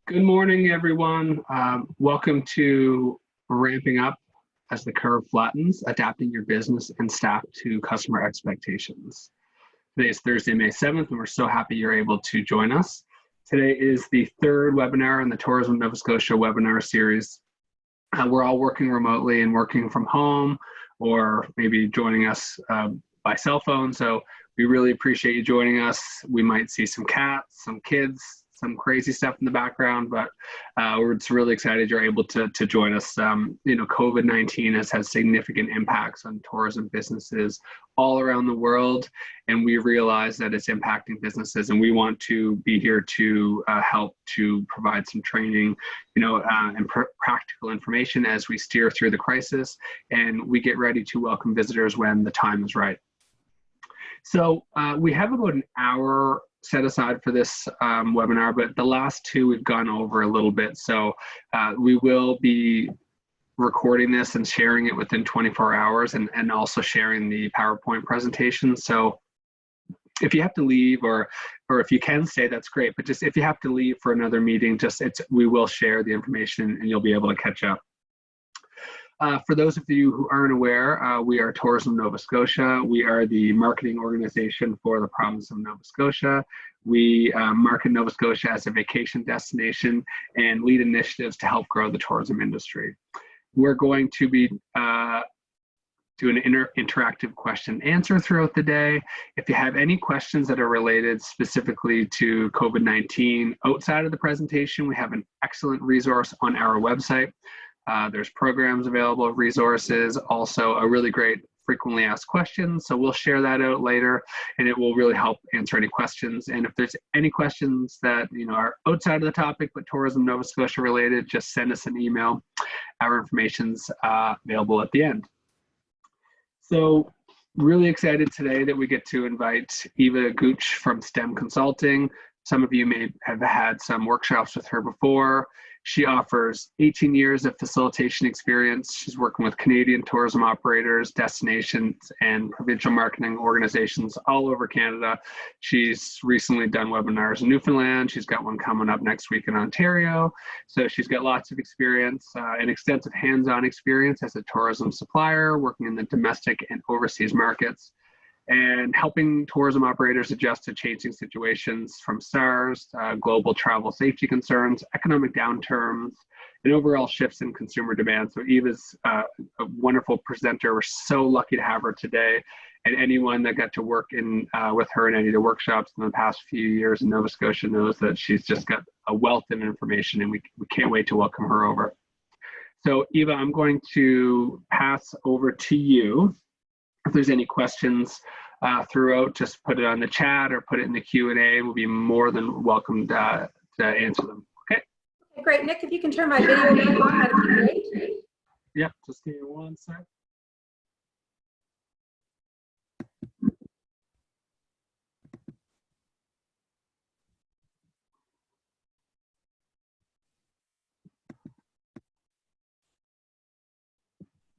Good morning, everyone. Welcome to Ramping Up as the Curve Flattens, Adapting Your Business and Staff to Customer Expectations. Today is Thursday, May 7th, and we're so happy you're able to join us. Today is the third webinar in the Tourism Nova Scotia webinar series. We're all working remotely and working from home, or maybe joining us by cell phone. So we really appreciate you joining us. We might see some cats, some kids, some crazy stuff in the background, but we're just really excited you're able to join us. COVID-19 has had significant impacts on tourism businesses all around the world, and we realize that it's impacting businesses, and we want to be here to help to provide some training, and practical information as we steer through the crisis, and we get ready to welcome visitors when the time is right. So we have about an hour set aside for this webinar, but the last two we've gone over a little bit. So we will be recording this and sharing it within 24 hours and also sharing the PowerPoint presentation. So if you have to leave or if you can stay, that's great. But just if you have to leave for another meeting, we will share the information and you'll be able to catch up. For those of you who aren't aware, we are Tourism Nova Scotia. We are the marketing organization for the province of Nova Scotia. We market Nova Scotia as a vacation destination and lead initiatives to help grow the tourism industry. We're going to be doing an interactive question and answer throughout the day. If you have any questions that are related specifically to COVID-19 outside of the presentation, we have an excellent resource on our website. There's programs available, resources, also a really great frequently asked questions. So we'll share that out later and it will really help answer any questions. And if there's any questions that are outside of the topic but Tourism Nova Scotia related, just send us an email. Our information's available at the end. So really excited today that we get to invite Eva Gutsche from STEM Consulting. Some of you may have had some workshops with her before. She offers 18 years of facilitation experience. She's working with Canadian tourism operators, destinations, and provincial marketing organizations all over Canada. She's recently done webinars in Newfoundland. She's got one coming up next week in Ontario. So she's got lots of experience and extensive hands-on experience as a tourism supplier, working in the domestic and overseas markets, and helping tourism operators adjust to changing situations from SARS, global travel safety concerns, economic downturns, and overall shifts in consumer demand. So Eva's a wonderful presenter. We're so lucky to have her today. And anyone that got to work with her in any of the workshops in the past few years in Nova Scotia knows that she's just got a wealth of information, and we can't wait to welcome her over. So Eva, I'm going to pass over to you. If there's any questions throughout, just put it on the chat or put it in the Q&A. We'll be more than welcome to answer them. Okay. Great, Nick. If you can turn my video back on, that'd be great. Yeah, just give me one sec.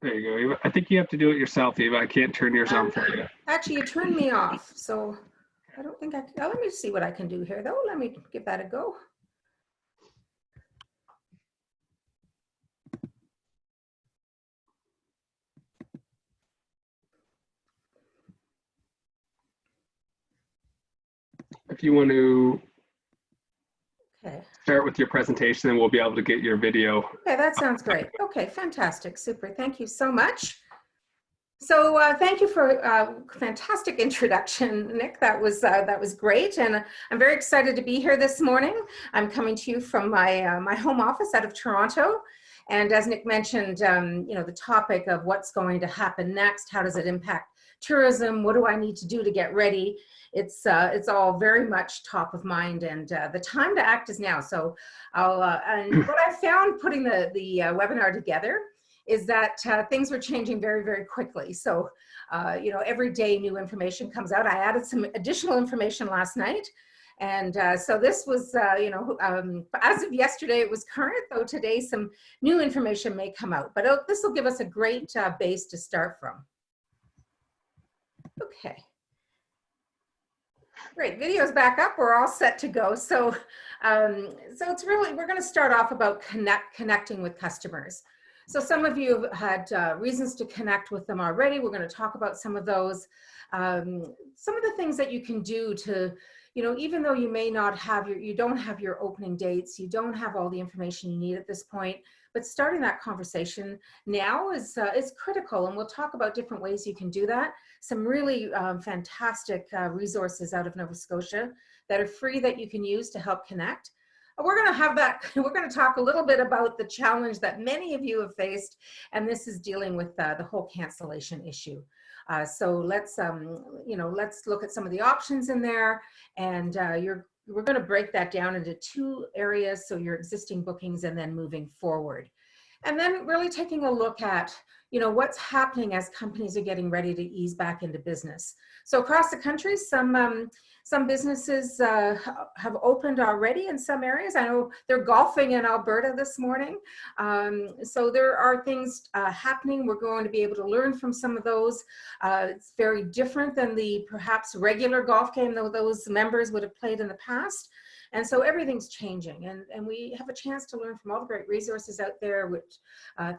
There you go, Eva. I think you have to do it yourself, Eva. I can't turn yours on for you. Actually, you turned me off, so I don't think I can. Let me see what I can do here, though. Let me give that a go. If you want to Okay. Start with your presentation and we'll be able to get your video. Okay, that sounds great. Okay, fantastic, super. Thank you so much. So thank you for a fantastic introduction, Nick. That was great, and I'm very excited to be here this morning. I'm coming to you from my home office out of Toronto, and as Nick mentioned, the topic of what's going to happen next, how does it impact tourism, what do I need to do to get ready? It's all very much top of mind, and the time to act is now. So and what I found putting the webinar together is that things were changing very, very quickly. So, every day new information comes out. I added some additional information last night. And so this was, as of yesterday, it was current, though today some new information may come out. But this will give us a great base to start from. Okay. Great, video's back up. We're all set to go. So, it's really, we're going to start off about connecting with customers. So some of you have had reasons to connect with them already. We're going to talk about some of those. Some of the things that you can do to, even though you may not have you don't have your opening dates, you don't have all the information you need at this point, but starting that conversation now is critical. And we'll talk about different ways you can do that. Some really fantastic resources out of Nova Scotia that are free that you can use to help connect. We're going to have that. We're going to talk a little bit about the challenge that many of you have faced, and this is dealing with the whole cancellation issue. So let's look at some of the options in there, and we're going to break that down into two areas. So your existing bookings and then moving forward. And then really taking a look at, what's happening as companies are getting ready to ease back into business. So across the country, some businesses have opened already in some areas. I know they're golfing in Alberta this morning. So there are things happening. We're going to be able to learn from some of those. It's very different than the perhaps regular golf game that those members would have played in the past. And so everything's changing, and we have a chance to learn from all the great resources out there, which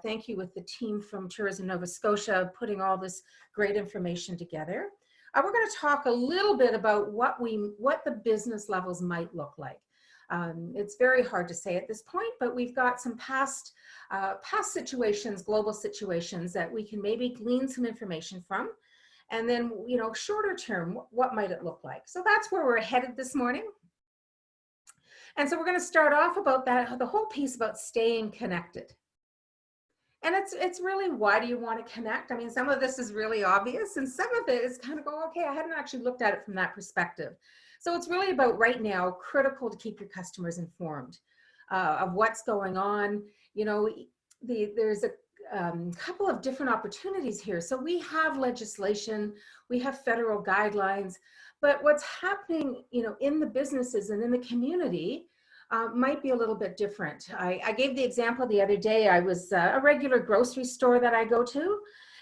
thank you with the team from Tourism Nova Scotia putting all this great information together. We're going to talk a little bit about what the business levels might look like. It's very hard to say at this point, but we've got some past situations, global situations that we can maybe glean some information from. And then, shorter term, what might it look like? So that's where we're headed this morning. And so we're going to start off about the whole piece about staying connected. And it's really, why do you want to connect? I mean, some of this is really obvious, and some of it is kind of go, okay, I hadn't actually looked at it from that perspective. So it's really about right now, critical to keep your customers informed of what's going on. There's a couple of different opportunities here. So we have legislation, we have federal guidelines, but what's happening, in the businesses and in the community might be a little bit different. I gave the example the other day. I was a regular grocery store that I go to,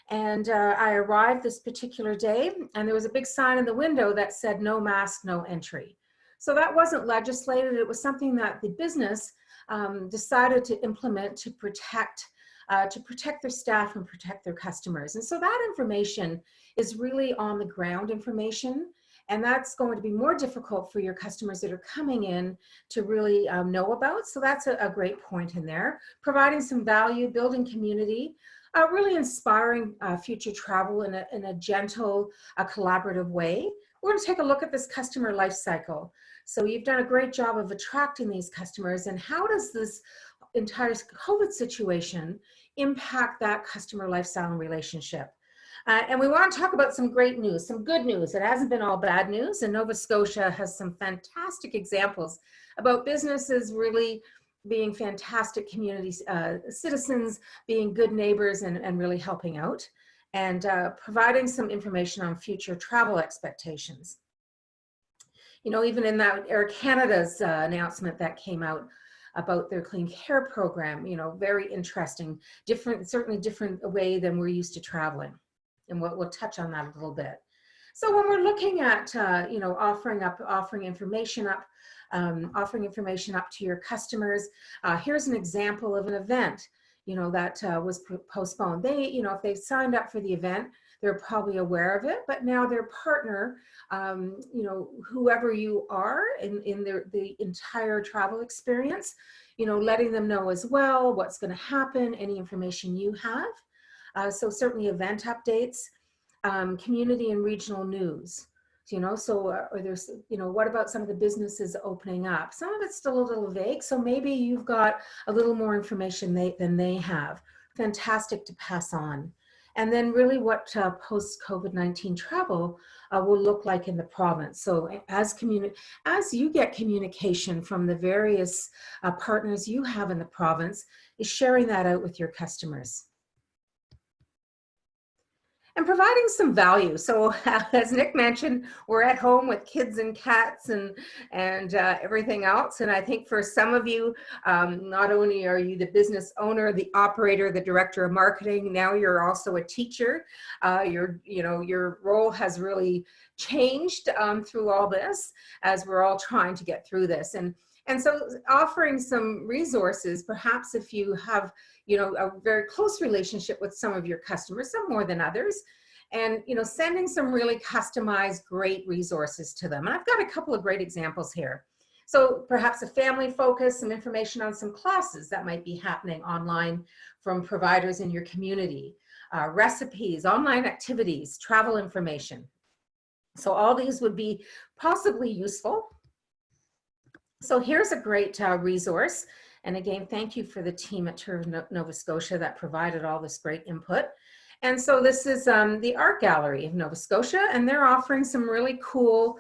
and I arrived this particular day, and there was a big sign in the window that said no mask, no entry. So that wasn't legislated. It was something that the business decided to implement to protect their staff and protect their customers. And so that information is really on the ground information. And that's going to be more difficult for your customers that are coming in to really know about. So that's a great point in there. Providing some value, building community, really inspiring future travel in a gentle, collaborative way. We're going to take a look at this customer life cycle. So you've done a great job of attracting these customers, and how does this entire COVID situation impact that customer lifestyle and relationship? And we want to talk about some great news, some good news. It hasn't been all bad news, and Nova Scotia has some fantastic examples about businesses really being fantastic community citizens, being good neighbors, and really helping out, and providing some information on future travel expectations. Even in that Air Canada's announcement that came out about their clean care program, very interesting, certainly different way than we're used to traveling. And we'll touch on that a little bit. So when we're looking at, offering information up to your customers, here's an example of an event, that was postponed. They, if they signed up for the event, they're probably aware of it, but now their partner, whoever you are in the entire travel experience, letting them know as well what's going to happen, any information you have. So certainly event updates, community and regional news, or there's, what about some of the businesses opening up? Some of it's still a little vague, so maybe you've got a little more information than they have. Fantastic to pass on. And then really what post-COVID-19 travel will look like in the province. So as you get communication from the various partners you have in the province, is sharing that out with your customers. and providing some value. So as Nick mentioned, we're at home with kids and cats and everything else. And I think for some of you, not only are you the business owner, the operator, the director of marketing, now you're also a teacher. Your role has really changed through all this as we're all trying to get through this. And so offering some resources, perhaps if you have, a very close relationship with some of your customers, some more than others, and, sending some really customized, great resources to them. And I've got a couple of great examples here. So perhaps a family focus, some information on some classes that might be happening online from providers in your community, recipes, online activities, travel information. So all these would be possibly useful. So here's a great resource. And again, thank you for the team at Nova Scotia that provided all this great input. And so this is the Art Gallery of Nova Scotia, and they're offering some really cool,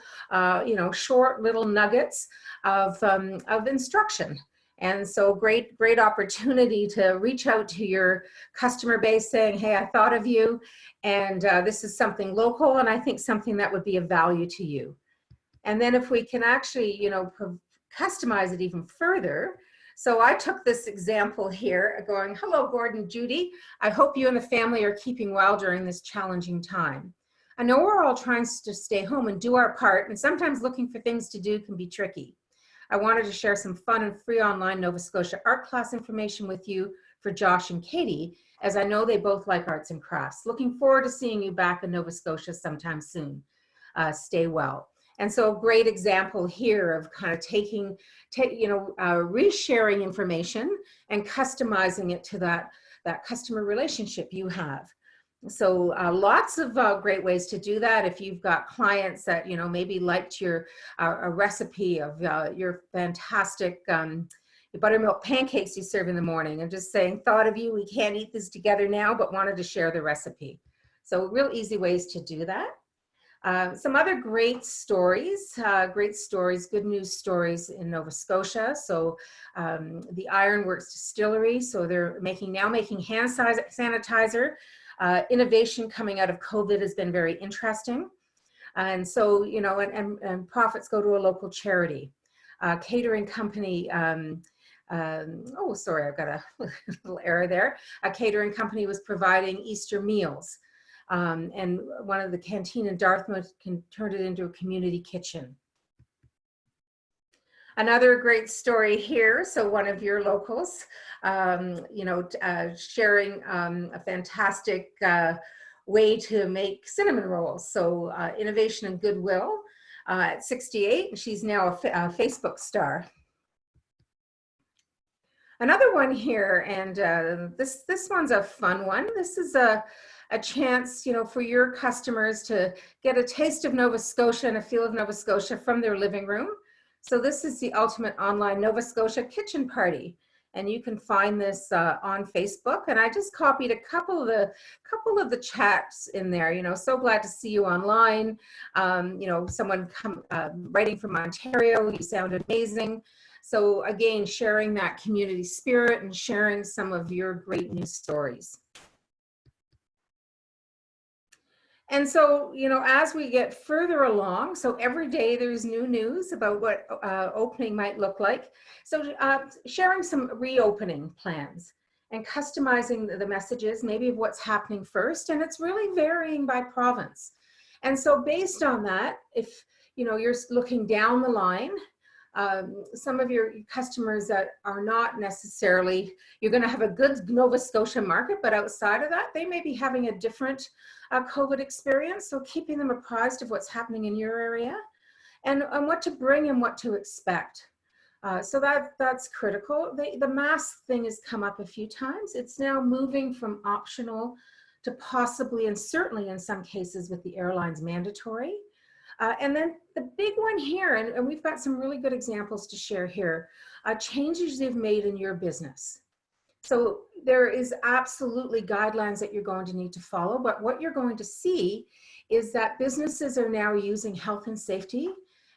short little nuggets of instruction. And so great opportunity to reach out to your customer base saying, hey, I thought of you, and this is something local, and I think something that would be of value to you. And then if we can actually, customize it even further. So I took this example here going, hello, Gordon, Judy. I hope you and the family are keeping well during this challenging time. I know we're all trying to stay home and do our part, and sometimes looking for things to do can be tricky. I wanted to share some fun and free online Nova Scotia art class information with you for Josh and Katie, as I know they both like arts and crafts. Looking forward to seeing you back in Nova Scotia sometime soon. Stay well. And so a great example here of kind of resharing information and customizing it to that customer relationship you have. So lots of great ways to do that. If you've got clients that, maybe liked your a recipe of your fantastic buttermilk pancakes you serve in the morning, and just saying, thought of you, we can't eat this together now, but wanted to share the recipe. So real easy ways to do that. Some other great stories, good news stories in Nova Scotia. So the Ironworks Distillery, so they're now making hand sanitizer. Innovation coming out of COVID has been very interesting. And so, and profits go to a local charity. Catering company, oh, sorry, I've got a little error there. A catering company was providing Easter meals. And one of the canteen in Dartmouth turned it into a community kitchen. Another great story here. So one of your locals, sharing a fantastic way to make cinnamon rolls. So innovation and goodwill at 68. She's now a Facebook star. Another one here, and this one's a fun one. This is a chance, for your customers to get a taste of Nova Scotia and a feel of Nova Scotia from their living room. So this is the ultimate online Nova Scotia kitchen party, and you can find this on Facebook. And I just copied a couple of the chats in there. So glad to see you online. Someone writing from Ontario. You sound amazing. So again, sharing that community spirit and sharing some of your great news stories. And so, as we get further along, so every day there's new news about what opening might look like. So sharing some reopening plans and customizing the messages, maybe of what's happening first, and it's really varying by province. And so based on that, if you're looking down the line, some of your customers that are not necessarily, you're going to have a good Nova Scotia market, but outside of that, they may be having a different COVID experience. So keeping them apprised of what's happening in your area and what to bring and what to expect. So that's critical. The mask thing has come up a few times. It's now moving from optional to possibly, and certainly in some cases with the airlines, mandatory. And then the big one here, and we've got some really good examples to share here, changes they've made in your business. So there is absolutely guidelines that you're going to need to follow, but what you're going to see is that businesses are now using health and safety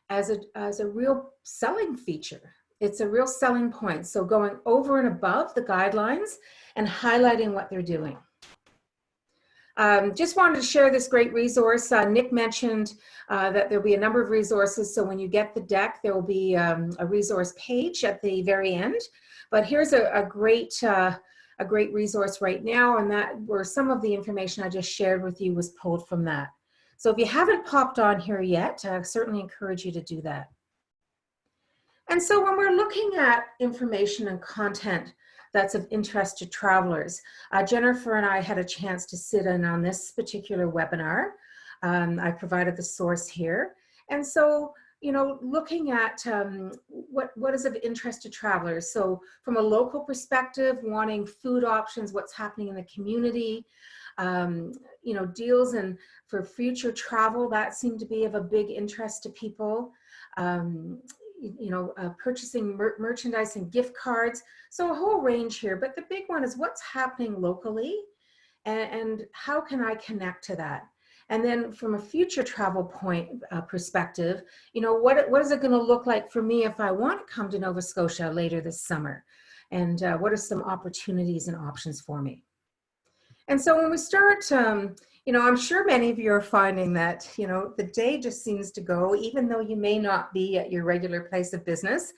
as a real selling feature. It's a real selling point. So going over and above the guidelines and highlighting what they're doing. Just wanted to share this great resource. Nick mentioned that there'll be a number of resources. So when you get the deck, there will be a resource page at the very end. But here's a great resource right now, and that where some of the information I just shared with you was pulled from that. So if you haven't popped on here yet, I certainly encourage you to do that. And so when we're looking at information and content that's of interest to travelers, Jennifer and I had a chance to sit in on this particular webinar. I provided the source here. And so, you know, looking at what is of interest to travelers. So from a local perspective, wanting food options, what's happening in the community, you know, deals and for future travel, that seemed to be of a big interest to people. You know, purchasing merchandise and gift cards. So a whole range here, but the big one is what's happening locally and how can I connect to that? And then from a future travel point perspective, you know, what is it going to look like for me if I want to come to Nova Scotia later this summer? And what are some opportunities and options for me? And so when we start, you know, I'm sure many of you are finding that, you know, the day just seems to go, even though you may not be at your regular place of business,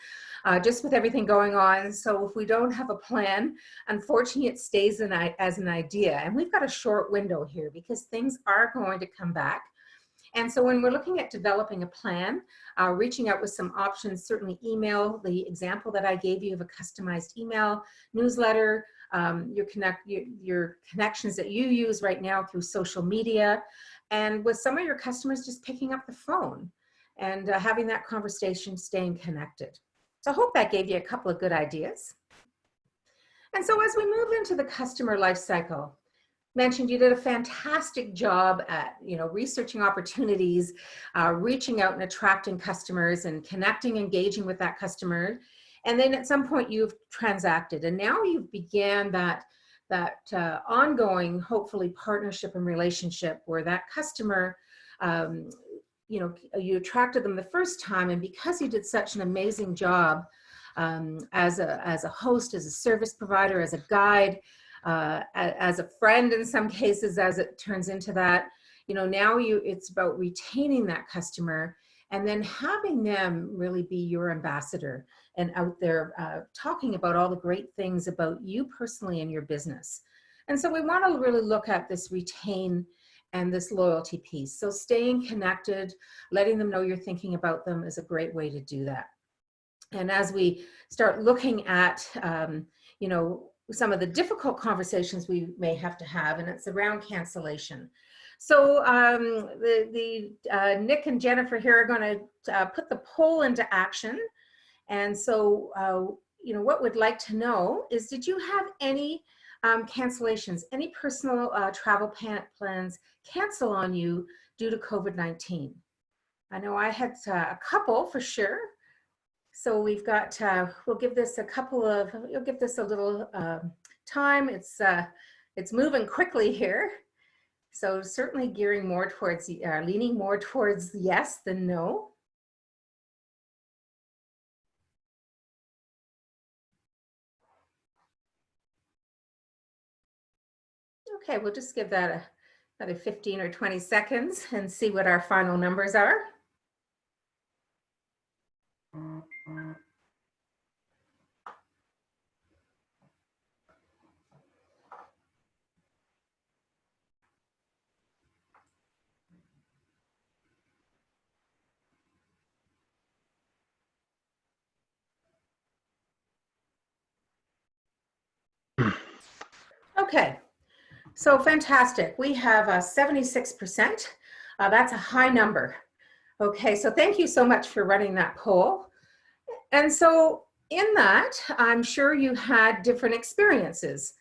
just with everything going on. So if we don't have a plan, unfortunately, it stays as an idea. And we've got a short window here because things are going to come back. And so when we're looking at developing a plan, reaching out with some options, certainly email, the example that I gave you of a customized email, newsletter, your connections that you use right now through social media, and with some of your customers just picking up the phone and having that conversation, staying connected. So I hope that gave you a couple of good ideas. And so as we move into the customer life cycle, mentioned you did a fantastic job at, you know, researching opportunities, reaching out and attracting customers and connecting, engaging with that customer. And then at some point you've transacted, and now you've began that ongoing, hopefully, partnership and relationship where that customer, you know, you attracted them the first time, and because you did such an amazing job as a host, as a service provider, as a guide, as a friend in some cases, as it turns into that, you know, now it's about retaining that customer and then having them really be your ambassador and out there talking about all the great things about you personally and your business. And so we want to really look at this retain and this loyalty piece. So staying connected, letting them know you're thinking about them is a great way to do that. And as we start looking at, you know, some of the difficult conversations we may have to have, and it's around cancellation. So Nick and Jennifer here are going to put the poll into action. And so, you know, what we'd like to know is, did you have any cancellations, any personal travel plans cancel on you due to COVID-19? I know I had a couple for sure. So we've got, we'll give this a couple of, you'll give this a little time. It's moving quickly here. So certainly gearing more towards, leaning more towards yes than no. Okay, we'll just give that another 15 or 20 seconds and see what our final numbers are. Okay, so fantastic. We have 76%. That's a high number. Okay, so thank you so much for running that poll. And so in that, I'm sure you had different experiences.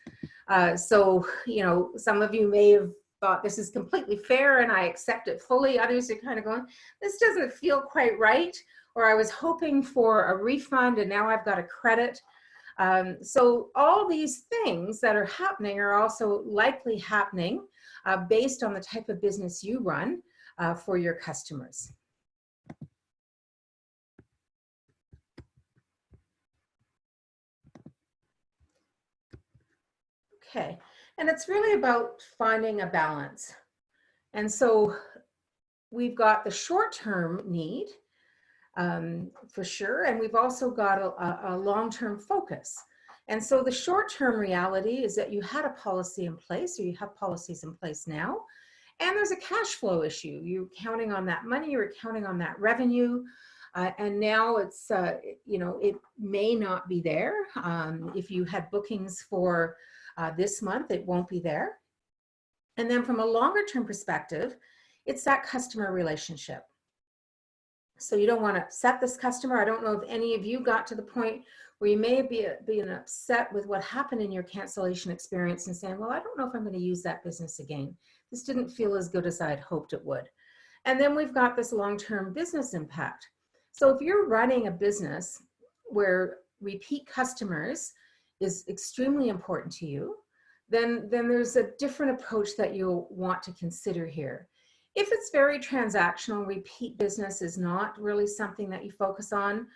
So, you know, some of you may have thought this is completely fair and I accept it fully. Others are kind of going, this doesn't feel quite right. Or I was hoping for a refund and now I've got a credit. So all these things that are happening are also likely happening based on the type of business you run for your customers. Okay, And it's really about finding a balance. And so we've got the short-term need, for sure, and we've also got a long-term focus. And so the short-term reality is that you had a policy in place, or you have policies in place now, and there's a cash flow issue. You're counting on that money, you're counting on that revenue, and now it's, you know, it may not be there. If you had bookings for this month, it won't be there. And then from a longer term perspective, it's that customer relationship. So you don't want to upset this customer. I don't know if any of you got to the point where you may be being upset with what happened in your cancellation experience and saying, well, I don't know if I'm going to use that business again. This didn't feel as good as I had hoped it would. And then we've got this long-term business impact. So if you're running a business where repeat customers is extremely important to you, then there's a different approach that you'll want to consider here. If it's very transactional, repeat business is not really something that you focus on.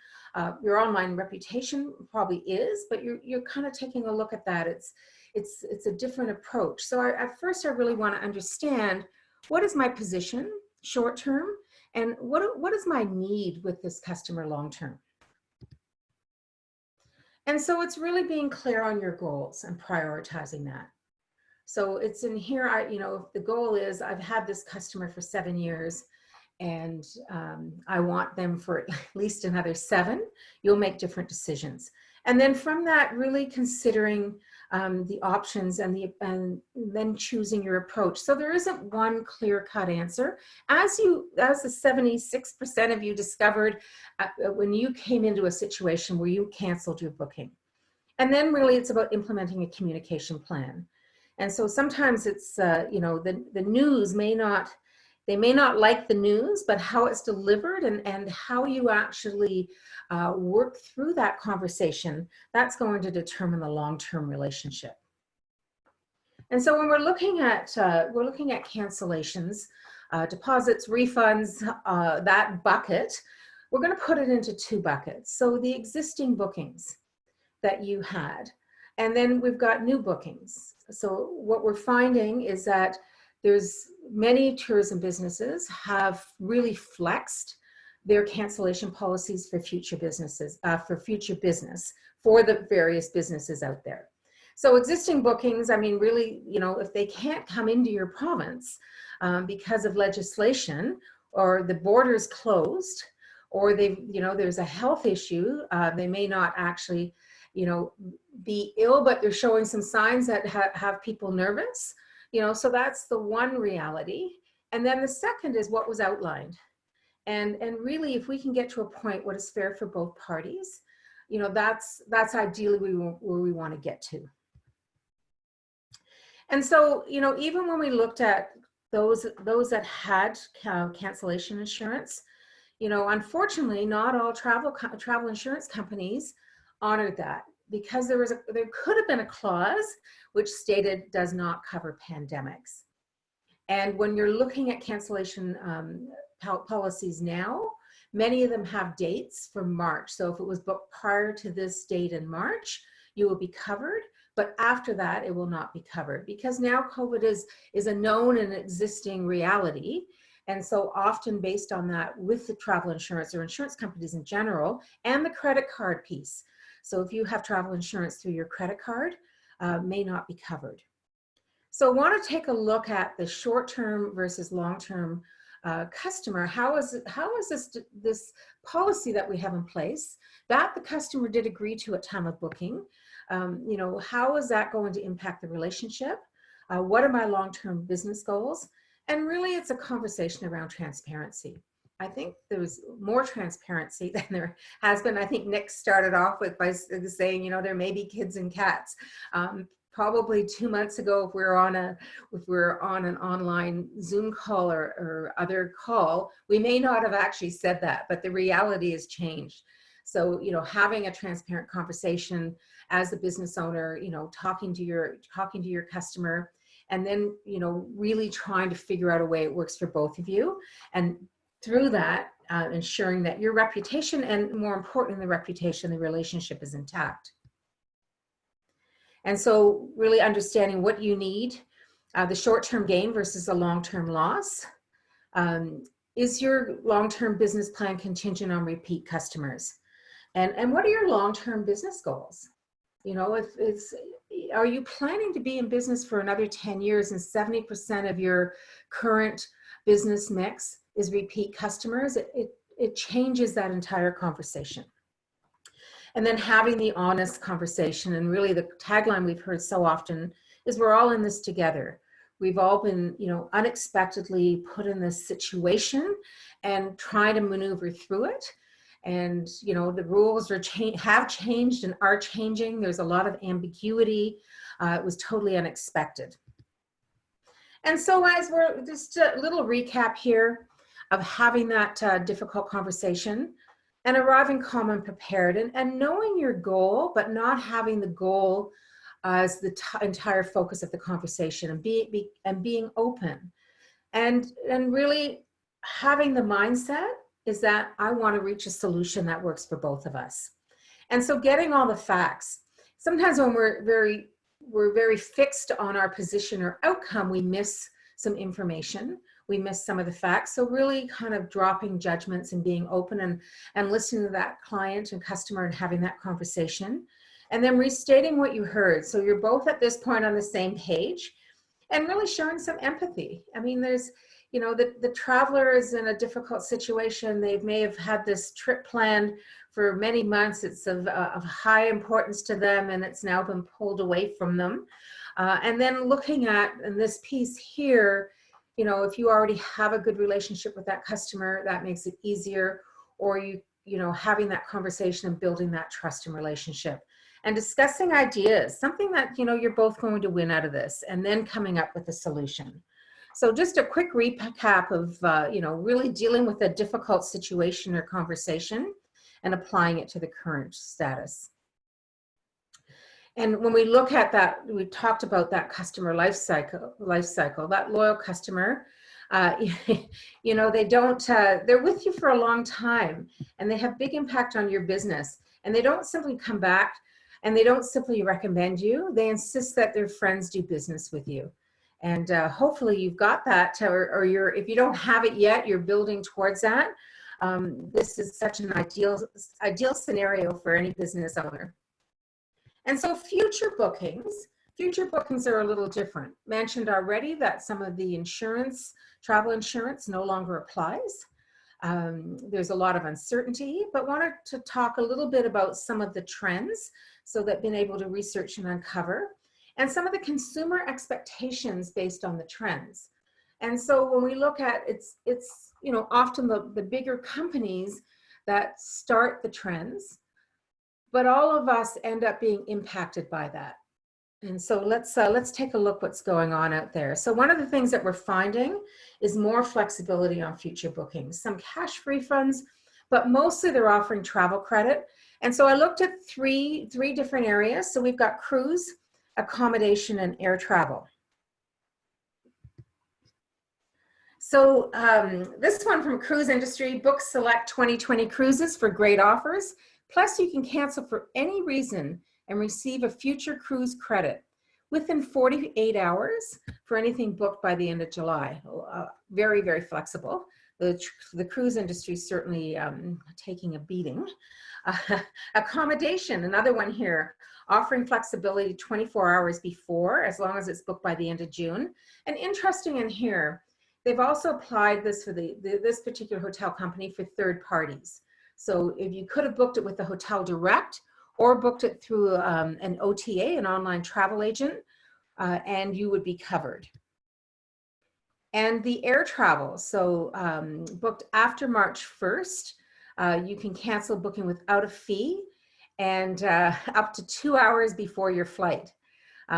Your online reputation probably is, but you're kind of taking a look at that. It's a different approach. So at first I really want to understand, what is my position short term, and what is my need with this customer long term? And so it's really being clear on your goals and prioritizing that. So it's in here, you know, if the goal is I've had this customer for 7 years and I want them for at least another 7, you'll make different decisions. And then from that, really considering the options and then choosing your approach. So there isn't one clear-cut answer. As the 76% of you discovered when you came into a situation where you canceled your booking. And then really it's about implementing a communication plan. And so sometimes it's, you know, the news they may not like the news, but how it's delivered and how you actually work through that conversation, that's going to determine the long-term relationship. And so when we're looking at cancellations, deposits, refunds, that bucket, we're going to put it into 2 buckets. So the existing bookings that you had, and then we've got new bookings. So what we're finding is that there's many tourism businesses have really flexed their cancellation policies for future businesses, for the various businesses out there. So existing bookings, I mean, really, you know, if they can't come into your province because of legislation, or the border's closed, or you know, there's a health issue, they may not actually, you know, be ill, but they're showing some signs that have people nervous, you know, so that's the one reality. And then the second is what was outlined. And really, if we can get to a point what is fair for both parties, you know, that's ideally where we want to get to. And so, you know, even when we looked at those that had cancellation insurance, you know, unfortunately, not all travel insurance companies honored that, because there could have been a clause which stated does not cover pandemics. And when you're looking at cancellation policies now, many of them have dates for March. So if it was booked prior to this date in March, you will be covered, but after that, it will not be covered, because now COVID is a known and existing reality. And so often based on that, with the travel insurance or insurance companies in general, and the credit card piece. So if you have travel insurance through your credit card, may not be covered. So I want to take a look at the short-term versus long-term customer. How is this policy that we have in place that the customer did agree to at time of booking? You know, how is that going to impact the relationship? What are my long-term business goals? And really, it's a conversation around transparency. I think there's more transparency than there has been. I think Nick started off with by saying, you know, there may be kids and cats. Probably 2 months ago, if we're on an online Zoom call or other call, we may not have actually said that, but the reality has changed. So, you know, having a transparent conversation as a business owner, you know, talking to your customer, and then, you know, really trying to figure out a way it works for both of you. And through that, ensuring that your reputation, and more importantly, the reputation, the relationship is intact. And so really understanding what you need, the short-term gain versus a long-term loss. Is your long-term business plan contingent on repeat customers? And what are your long-term business goals? You know, are you planning to be in business for another 10 years and 70% of your current business mix is repeat customers? It changes that entire conversation. And then having the honest conversation, and really the tagline we've heard so often is we're all in this together. We've all been, you know, unexpectedly put in this situation and try to maneuver through it. And, you know, the rules have changed and are changing. There's a lot of ambiguity. It was totally unexpected. And so as we're just a little recap here of having that difficult conversation and arriving calm and prepared, and knowing your goal, but not having the goal as the entire focus of the conversation, and being open, and really having the mindset is that I want to reach a solution that works for both of us. And so getting all the facts. Sometimes when we're very fixed on our position or outcome, we miss some information. We miss some of the facts. So really kind of dropping judgments and being open and listening to that client and customer and having that conversation. And then restating what you heard. So you're both at this point on the same page and really showing some empathy. I mean, there's, you know, the traveler is in a difficult situation. They may have had this trip planned for many months. It's of high importance to them, and it's now been pulled away from them. And then looking at, in this piece here, you know, if you already have a good relationship with that customer, that makes it easier, or you know, having that conversation and building that trust and relationship. And discussing ideas, something that, you know, you're both going to win out of this, and then coming up with a solution. So just a quick recap of, you know, really dealing with a difficult situation or conversation and applying it to the current status. And when we look at that, we talked about that customer life cycle, that loyal customer, you know, they don't, they're with you for a long time, and they have big impact on your business, and they don't simply come back and they don't simply recommend you. They insist that their friends do business with you. And hopefully you've got that, or you're, if you don't have it yet, you're building towards that. This is such an ideal scenario for any business owner. And so future bookings are a little different. Mentioned already that some of the insurance, travel insurance, no longer applies. There's a lot of uncertainty, but wanted to talk a little bit about some of the trends, so that been able to research and uncover, and some of the consumer expectations based on the trends. And so when we look at it's you know, often the bigger companies that start the trends, but all of us end up being impacted by that. And so let's take a look what's going on out there. So one of the things that we're finding is more flexibility on future bookings, some cash refunds, but mostly they're offering travel credit. And so I looked at three different areas. So we've got cruise, accommodation, and air travel. So this one from Cruise Industry, book select 2020 cruises for great offers. Plus you can cancel for any reason and receive a future cruise credit within 48 hours for anything booked by the end of July. Very, very flexible. The cruise industry is certainly taking a beating. Accommodation, another one here, offering flexibility 24 hours before, as long as it's booked by the end of June. And interesting in here, they've also applied this for this particular hotel company for third parties. So if you could have booked it with the hotel direct, or booked it through an OTA, an online travel agent, and you would be covered. And the air travel, so booked after March 1st, you can cancel booking without a fee, and up to 2 hours before your flight.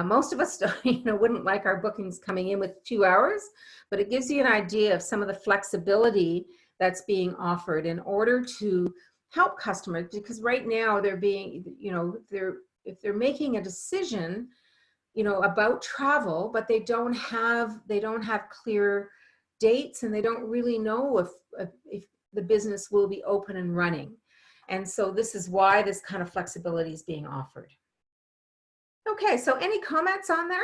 Most of us wouldn't like our bookings coming in with 2 hours, but it gives you an idea of some of the flexibility that's being offered in order to help customers, because right now they're being, if they're making a decision, about travel, but they don't have clear dates, and they don't really know if the business will be open and running. And so this is why this kind of flexibility is being offered. Okay, so any comments on there?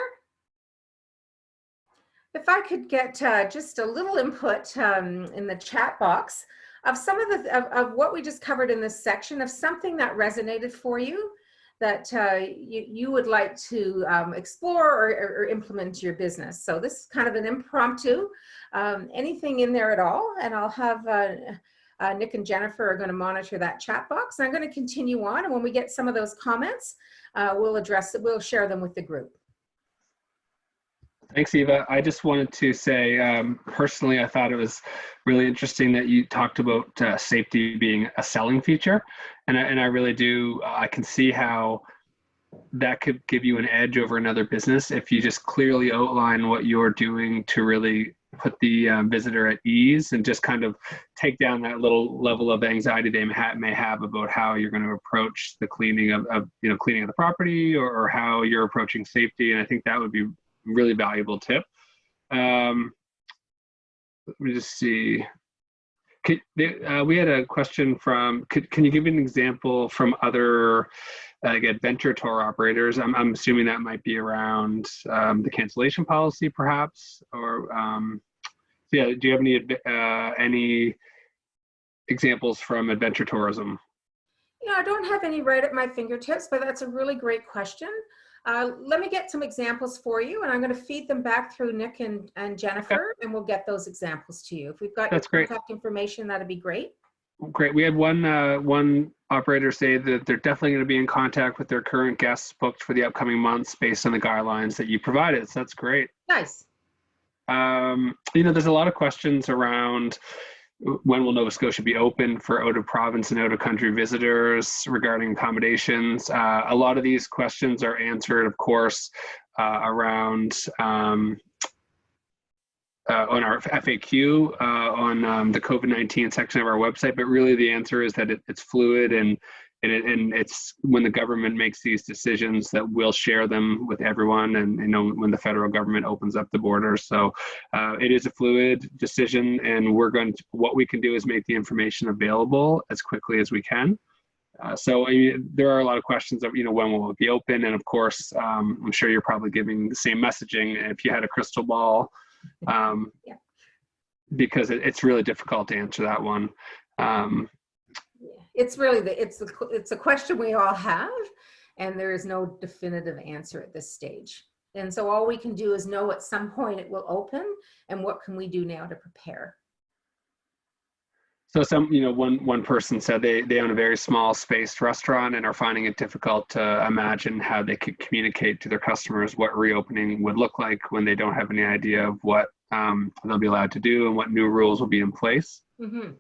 If I could get just a little input in the chat box of some of of what we just covered in this section, of something that resonated for you, that you would like to explore or implement your business. So this is kind of an impromptu, anything in there at all, and I'll have Nick and Jennifer are going to monitor that chat box. I'm going to continue on, and when we get some of those comments, we'll share them with the group. Thanks, Eva. I just wanted to say, personally, I thought it was really interesting that you talked about safety being a selling feature. And I really do, I can see how that could give you an edge over another business if you just clearly outline what you're doing to really put the visitor at ease and just kind of take down that little level of anxiety they may have about how you're going to approach the cleaning of cleaning of the property, or how you're approaching safety. And I think that would be really valuable tip. Let me just see. We had a question from, can you give an example from other like adventure tour operators? I'm assuming that might be around the cancellation policy perhaps, or yeah, do you have any examples from adventure tourism? I don't have any right at my fingertips, but that's a really great question. Let me get some examples for you, and I'm going to feed them back through Nick and Jennifer, and we'll get those examples to you. If we've got That's your contact information, that'd be great. Great. We had one operator say that they're definitely going to be in contact with their current guests booked for the upcoming months based on the guidelines that you provided. So that's great. Nice. There's a lot of questions around when will Nova Scotia be open for out of province and out of country visitors regarding accommodations. A lot of these questions are answered, of course, around on our FAQ on the COVID-19 section of our website, but really the answer is that it's fluid, and it's when the government makes these decisions that we'll share them with everyone, and when the federal government opens up the borders. So it is a fluid decision, and what we can do is make the information available as quickly as we can. So there are a lot of questions of, when will it be open? And of course, I'm sure you're probably giving the same messaging if you had a crystal ball, Yeah. because it's really difficult to answer that one. It's really it's a question we all have, and there is no definitive answer at this stage. And so all we can do is know at some point it will open, and what can we do now to prepare? So one person said they own a very small spaced restaurant and are finding it difficult to imagine how they could communicate to their customers what reopening would look like when they don't have any idea of what they'll be allowed to do and what new rules will be in place. Mm-hmm.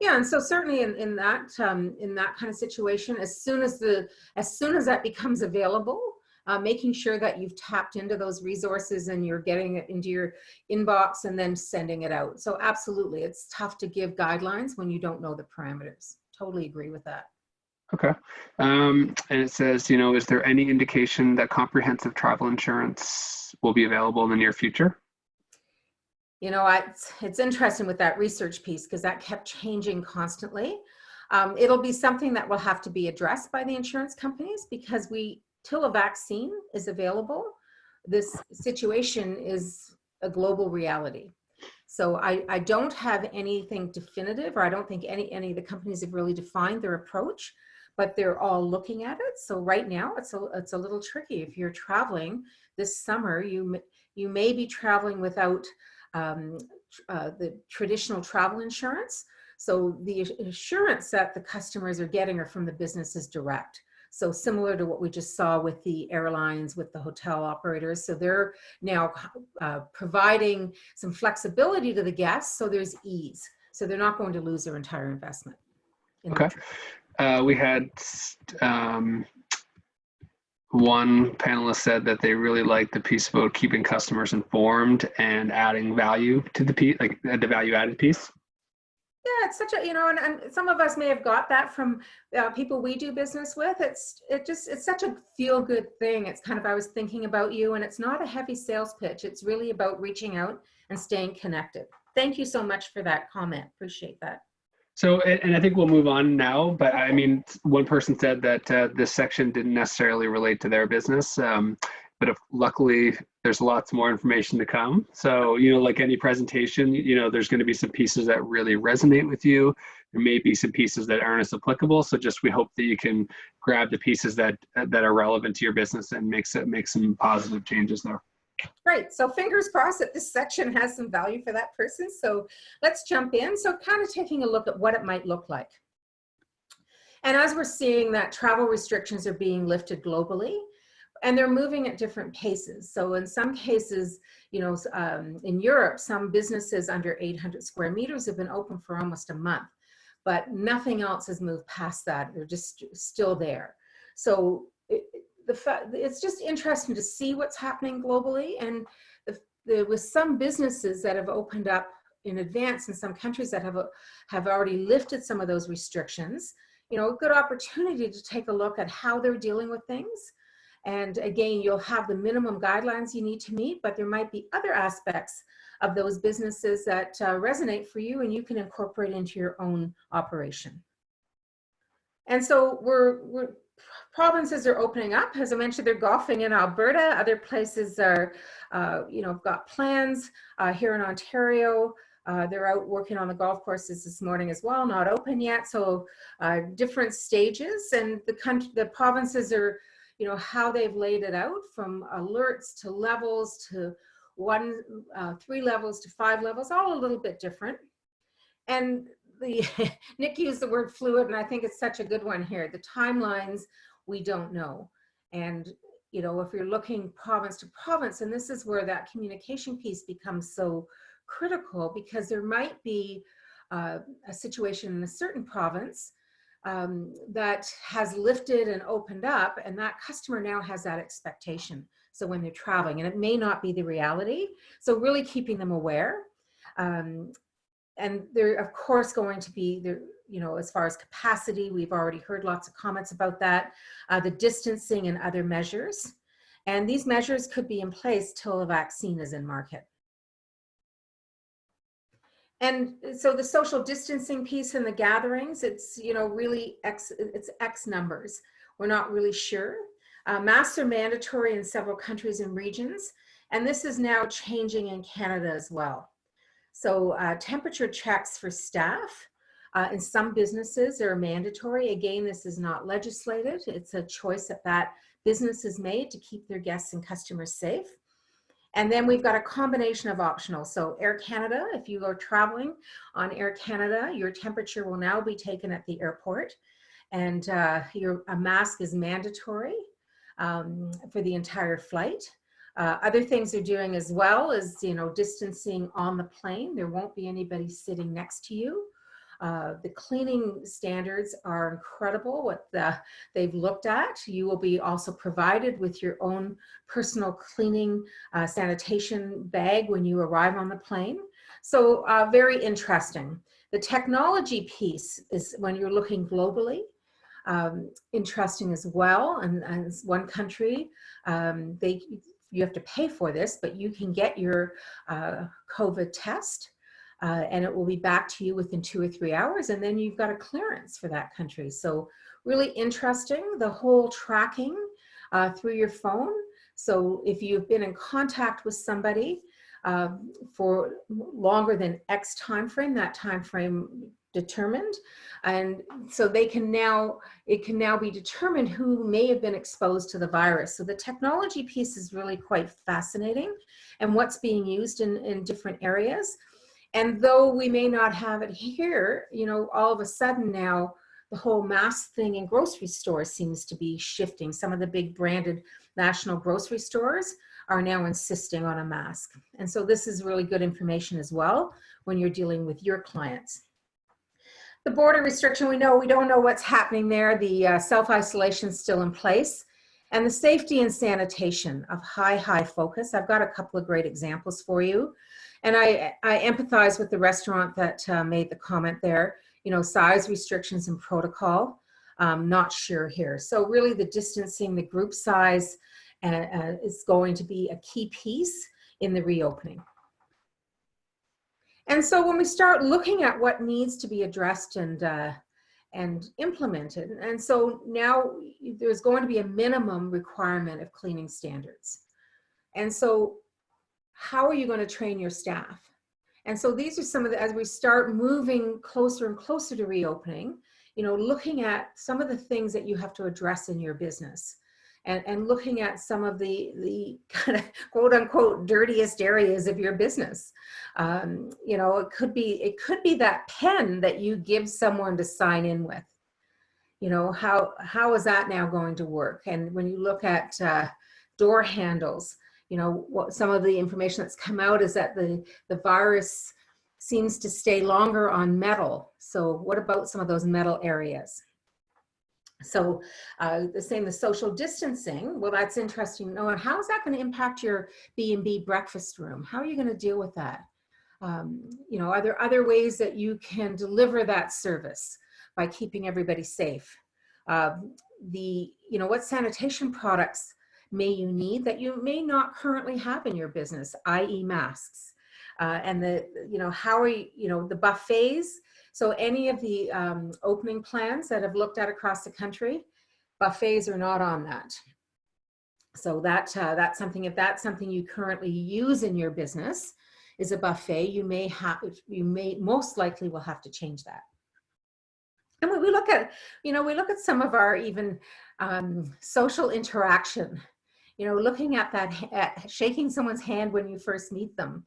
Yeah, and so certainly in that kind of situation, as soon as that becomes available, making sure that you've tapped into those resources and you're getting it into your inbox and then sending it out. So absolutely, it's tough to give guidelines when you don't know the parameters. Totally agree with that. Okay. And it says, is there any indication that comprehensive travel insurance will be available in the near future? It's interesting with that research piece, because that kept changing constantly. It'll be something that will have to be addressed by the insurance companies, because till a vaccine is available, this situation is a global reality. So I don't have anything definitive, or I don't think any of the companies have really defined their approach, but they're all looking at it. So right now it's a little tricky. If you're traveling this summer, you may be traveling without the traditional travel insurance. So the assurance that the customers are getting are from the businesses direct. So similar to what we just saw with the airlines, with the hotel operators. So they're now providing some flexibility to the guests, so there's ease. So they're not going to lose their entire investment. Okay. We had one panelist said that they really liked the piece about keeping customers informed and adding value to the piece, like the value added piece. Yeah, it's such a, and some of us may have got that from people we do business with. It's such a feel good thing. It's kind of, I was thinking about you, and it's not a heavy sales pitch. It's really about reaching out and staying connected. Thank you so much for that comment. Appreciate that. So, and I think we'll move on now, but I mean, one person said that this section didn't necessarily relate to their business, but if, luckily there's lots more information to come. So, like any presentation, there's going to be some pieces that really resonate with you. There may be some pieces that aren't as applicable. So just, we hope that you can grab the pieces that are relevant to your business and make some positive changes there. Great. So fingers crossed that this section has some value for that person. So let's jump in. So kind of taking a look at what it might look like. And as we're seeing that travel restrictions are being lifted globally, and they're moving at different paces. So in some cases, in Europe, some businesses under 800 square meters have been open for almost a month, but nothing else has moved past that. They're just still there. So it's just interesting to see what's happening globally. And with some businesses that have opened up in advance in some countries that have already lifted some of those restrictions, a good opportunity to take a look at how they're dealing with things. And again, you'll have the minimum guidelines you need to meet, but there might be other aspects of those businesses that resonate for you and you can incorporate into your own operation. And so provinces are opening up. As I mentioned, they're golfing in Alberta. Other places are, got plans here in Ontario. They're out working on the golf courses this morning as well, not open yet. So different stages, and the provinces are, how they've laid it out, from alerts to levels to 3 levels to 5 levels, all a little bit different. And Nick used the word fluid, and I think it's such a good one here. The timelines, we don't know. And, if you're looking province to province, and this is where that communication piece becomes so critical, because there might be a situation in a certain province that has lifted and opened up, and that customer now has that expectation. So when they're traveling, and it may not be the reality. So really keeping them aware. And they're, of course, going to be, as far as capacity, we've already heard lots of comments about that, the distancing and other measures. And these measures could be in place till a vaccine is in market. And so the social distancing piece and the gatherings, it's, really it's X numbers. We're not really sure. Masks are mandatory in several countries and regions. And this is now changing in Canada as well. So temperature checks for staff in some businesses are mandatory. Again, this is not legislated. It's a choice that business has made to keep their guests and customers safe. And then we've got a combination of optional. So Air Canada, if you are traveling on Air Canada, your temperature will now be taken at the airport, and a mask is mandatory for the entire flight. Other things they're doing as well is, distancing on the plane. There won't be anybody sitting next to you. The cleaning standards are incredible, what they've looked at. You will be also provided with your own personal cleaning sanitation bag when you arrive on the plane. So very interesting. The technology piece is, when you're looking globally, interesting as well. And as one country, you have to pay for this, but you can get your COVID test and it will be back to you within 2 or 3 hours, and then you've got a clearance for that country. So really interesting, the whole tracking through your phone. So if you've been in contact with somebody for longer than X time frame, that time frame determined, and so it can now be determined who may have been exposed to the virus. So the technology piece is really quite fascinating, and what's being used in different areas. And though we may not have it here, all of a sudden now the whole mask thing in grocery stores seems to be shifting. Some of the big branded national grocery stores are now insisting on a mask. And so this is really good information as well when you're dealing with your clients. The border restriction, we don't know what's happening there. The self-isolation is still in place. And the safety and sanitation of high focus. I've got a couple of great examples for you. And I empathize with the restaurant that made the comment there, size restrictions and protocol, not sure here. So really the distancing, the group size is going to be a key piece in the reopening. And so when we start looking at what needs to be addressed and implemented, and so now there's going to be a minimum requirement of cleaning standards. And so how are you going to train your staff? And so these are some of the, as we start moving closer and closer to reopening, you know, looking at some of the things that you have to address in your business, and looking at some of the kind of quote unquote dirtiest areas of your business. You know, it could be that pen that you give someone to sign in with. You know, how is that now going to work? And when you look at door handles, you know, what some of the information that's come out is that the virus seems to stay longer on metal. So what about some of those metal areas? So the social distancing, well, that's interesting. No, and how is that going to impact your B&B breakfast room? How are you going to deal with that? You know, are there other ways that you can deliver that service by keeping everybody safe? You know, what sanitation products may you need that you may not currently have in your business, i.e. masks? And you know, how are you know, the buffets? So any of the opening plans that I've looked at across the country, buffets are not on that. So that's something, if that's something you currently use in your business is a buffet, you may most likely will have to change that. And when we look at, you know, we look at some of our even social interaction, you know, looking at that, at shaking someone's hand when you first meet them,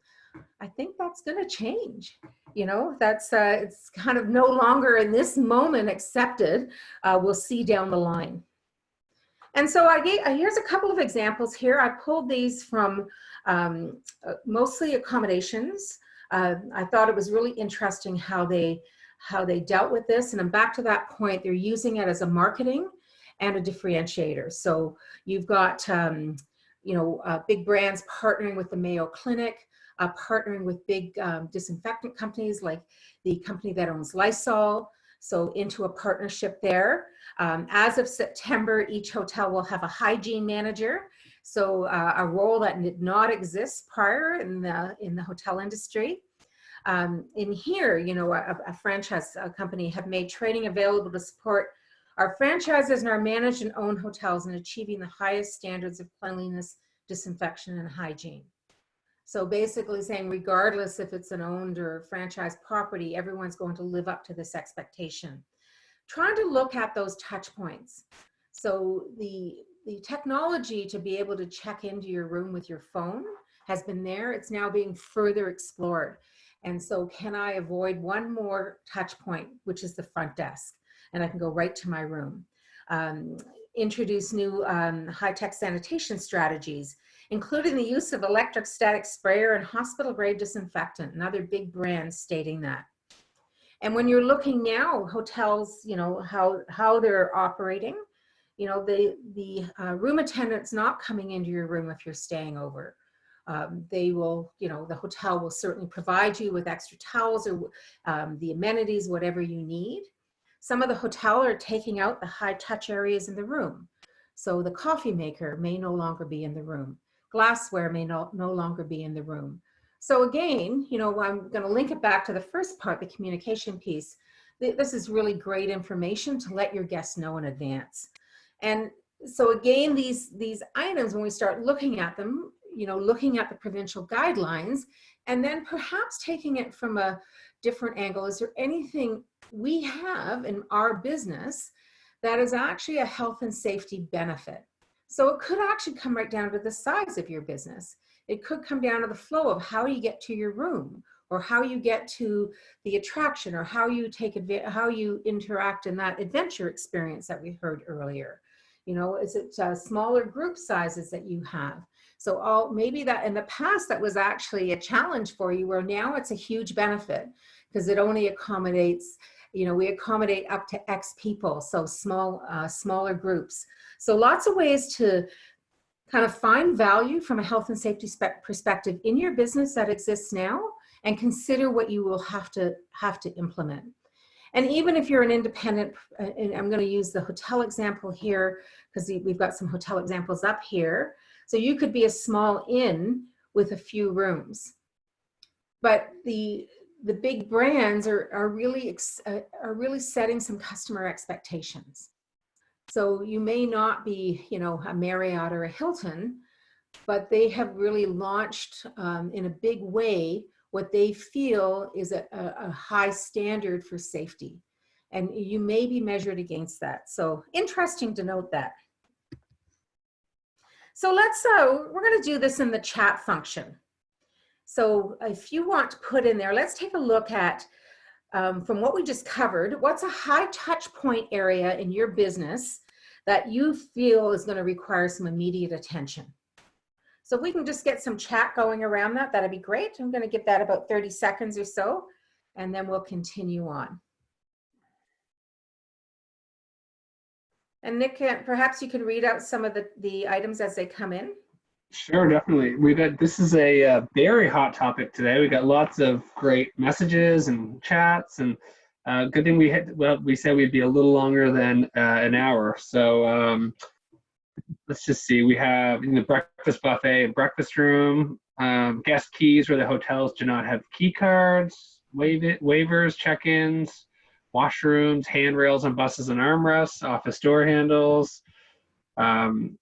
I think that's going to change. You know, that's it's kind of no longer in this moment accepted. We'll see down the line. And so here's a couple of examples here. I pulled these from mostly accommodations. I thought it was really interesting how they dealt with this. And I'm back to that point. They're using it as a marketing and a differentiator. So you've got, you know, big brands partnering with the Mayo Clinic, partnering with big disinfectant companies like the company that owns Lysol. So into a partnership there. As of September, each hotel will have a hygiene manager. So a role that did not exist prior in the hotel industry. In here, you know, a franchise company have made training available to support our franchises and our managed and owned hotels in achieving the highest standards of cleanliness, disinfection, and hygiene. So basically saying, regardless if it's an owned or franchise property, everyone's going to live up to this expectation. Trying to look at those touch points. So the technology to be able to check into your room with your phone has been there. It's now being further explored. And so can I avoid one more touch point, which is the front desk, and I can go right to my room. Introduce new high-tech sanitation strategies, including the use of electrostatic sprayer and hospital-grade disinfectant, and other big brands stating that. And when you're looking now, hotels, you know, how they're operating, you know, the room attendant's not coming into your room if you're staying over. They will, you know, the hotel will certainly provide you with extra towels or the amenities, whatever you need. Some of the hotel are taking out the high touch areas in the room. So the coffee maker may no longer be in the room. Glassware may no longer be in the room. So again, you know, I'm going to link it back to the first part, the communication piece. This is really great information to let your guests know in advance. And so again, these items, when we start looking at them, you know, looking at the provincial guidelines, and then perhaps taking it from a different angle, is there anything we have in our business that is actually a health and safety benefit? So it could actually come right down to the size of your business. It could come down to the flow of how you get to your room, or how you get to the attraction, or how you how you interact in that adventure experience that we heard earlier. You know, is it smaller group sizes that you have? So maybe that in the past that was actually a challenge for you, where now it's a huge benefit because it only accommodates, you know, we accommodate up to X people, so smaller groups. So lots of ways to kind of find value from a health and safety perspective in your business that exists now, and consider what you will have to implement. And even if you're an independent, and I'm going to use the hotel example here because we've got some hotel examples up here. So you could be a small inn with a few rooms, but the the big brands are really setting some customer expectations. So you may not be, you know, a Marriott or a Hilton, but they have really launched in a big way what they feel is a high standard for safety. And you may be measured against that. So interesting to note that. So we're going to do this in the chat function. So if you want to put in there, let's take a look at, from what we just covered, what's a high touch point area in your business that you feel is going to require some immediate attention. So if we can just get some chat going around that, that'd be great. I'm going to give that about 30 seconds or so, and then we'll continue on. And Nick, perhaps you could read out some of the items as they come in. Sure, definitely. This is a very hot topic today. We got lots of great messages and chats, and good thing we said we'd be a little longer than an hour. So let's just see. We have the breakfast buffet and breakfast room, guest keys where the hotels do not have key cards, waivers, check-ins, washrooms, handrails on buses and armrests, office door handles,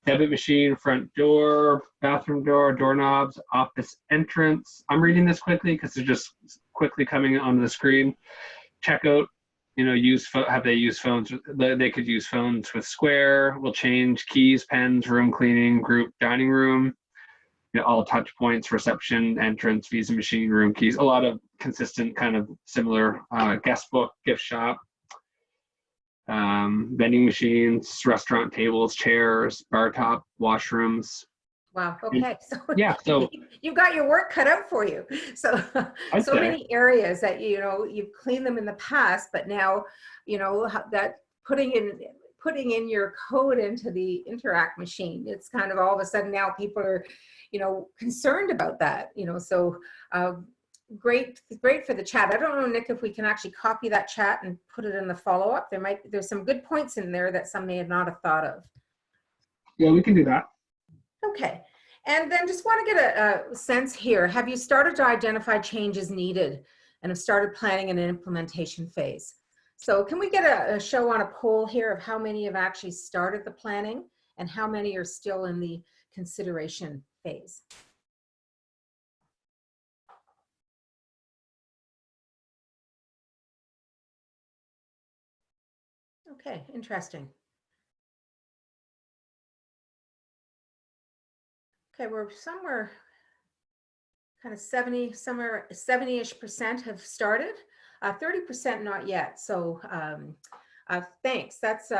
debit machine, front door, bathroom door, doorknobs, office entrance. I'm reading this quickly because they're just quickly coming onto the screen. Checkout, you know, have they used phones? They could use phones with Square. We'll change keys, pens, room cleaning, group dining room, you know, all touch points, reception, entrance, Visa machine, room keys. A lot of consistent, kind of similar, guest book, gift shop. Vending machines, restaurant tables, chairs, bar top, washrooms. Wow. Okay. So yeah, so you've got your work cut out for you. So many areas that, you know, you've cleaned them in the past, but now, you know, that putting in your code into the Interact machine, it's kind of all of a sudden now people are, you know, concerned about that, you know, so great for the chat. I don't know, Nick, if we can actually copy that chat and put it in the follow-up. There's some good points in there that some may not have thought of. Yeah, we can do that. Okay, and then just want to get a sense here. Have you started to identify changes needed and have started planning an implementation phase? So can we get a show on a poll here of how many have actually started the planning and how many are still in the consideration phase? Okay, interesting. Okay, we're somewhere kind of 70-ish% have started, 30% not yet. So thanks. That's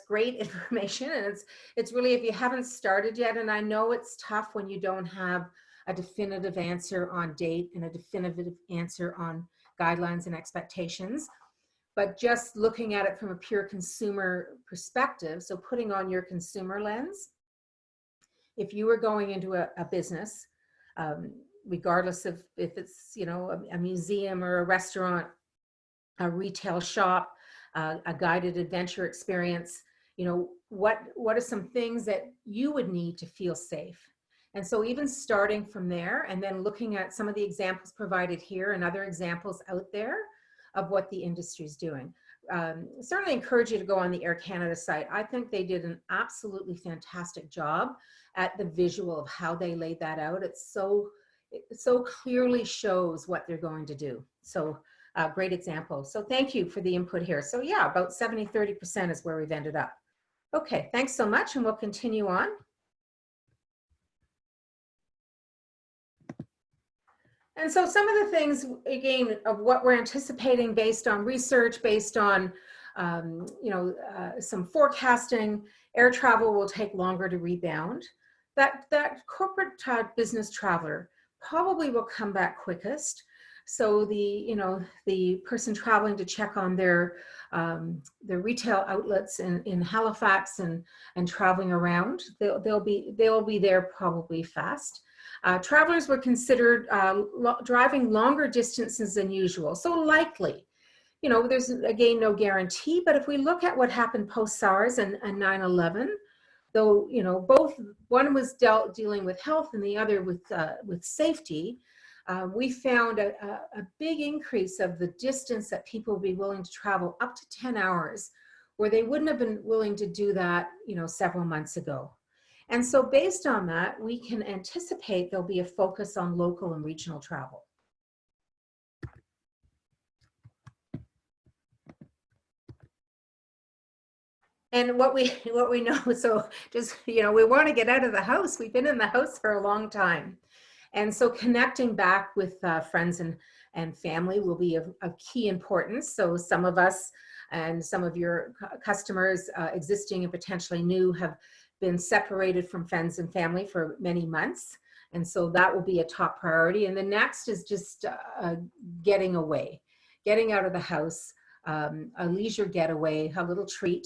great information, and it's really, if you haven't started yet, and I know it's tough when you don't have a definitive answer on date and a definitive answer on guidelines and expectations. But just looking at it from a pure consumer perspective, so putting on your consumer lens, if you were going into a business, regardless of if it's, you know, a museum or a restaurant, a retail shop, a guided adventure experience, you know, what are some things that you would need to feel safe? And so even starting from there and then looking at some of the examples provided here and other examples out there of what the industry is doing. Certainly encourage you to go on the Air Canada site. I think they did an absolutely fantastic job at the visual of how they laid that out. It so clearly shows what they're going to do. So great example. So thank you for the input here. So yeah, about 70-30% is where we've ended up. Okay, thanks so much, and we'll continue on. And so some of the things, again, of what we're anticipating based on research, based on some forecasting, air travel will take longer to rebound. That corporate business traveler probably will come back quickest. So the person traveling to check on their retail outlets in Halifax and traveling around, they'll be there probably fast. Travelers were considered driving longer distances than usual. So likely, you know, there's again no guarantee, but if we look at what happened post-SARS and 9/11, though, you know, one was dealing with health and the other with safety, we found a big increase of the distance that people would be willing to travel, up to 10 hours, where they wouldn't have been willing to do that, several months ago. And so based on that, we can anticipate there'll be a focus on local and regional travel. And what we know, so just, we want to get out of the house. We've been in the house for a long time. And so connecting back with friends and family will be of key importance. So some of us and some of your customers, existing and potentially new, have been separated from friends and family for many months. And so that will be a top priority. And the next is just getting away, getting out of the house, a leisure getaway, a little treat.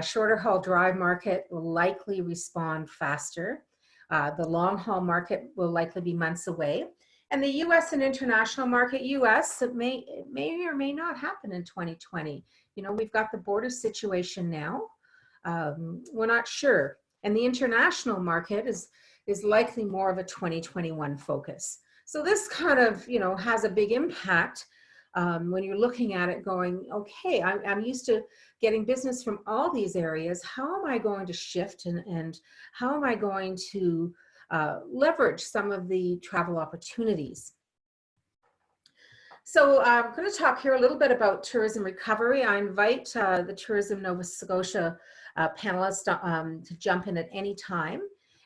Shorter haul drive market will likely respond faster. The long haul market will likely be months away. And the US and international market, US, it may or may not happen in 2020. We've got the border situation now. We're not sure. And the international market is likely more of a 2021 focus. So this kind of, has a big impact when you're looking at it going, okay, I'm used to getting business from all these areas. How am I going to shift and how am I going to leverage some of the travel opportunities? So I'm going to talk here a little bit about tourism recovery. I invite the Tourism Nova Scotia panelists to jump in at any time.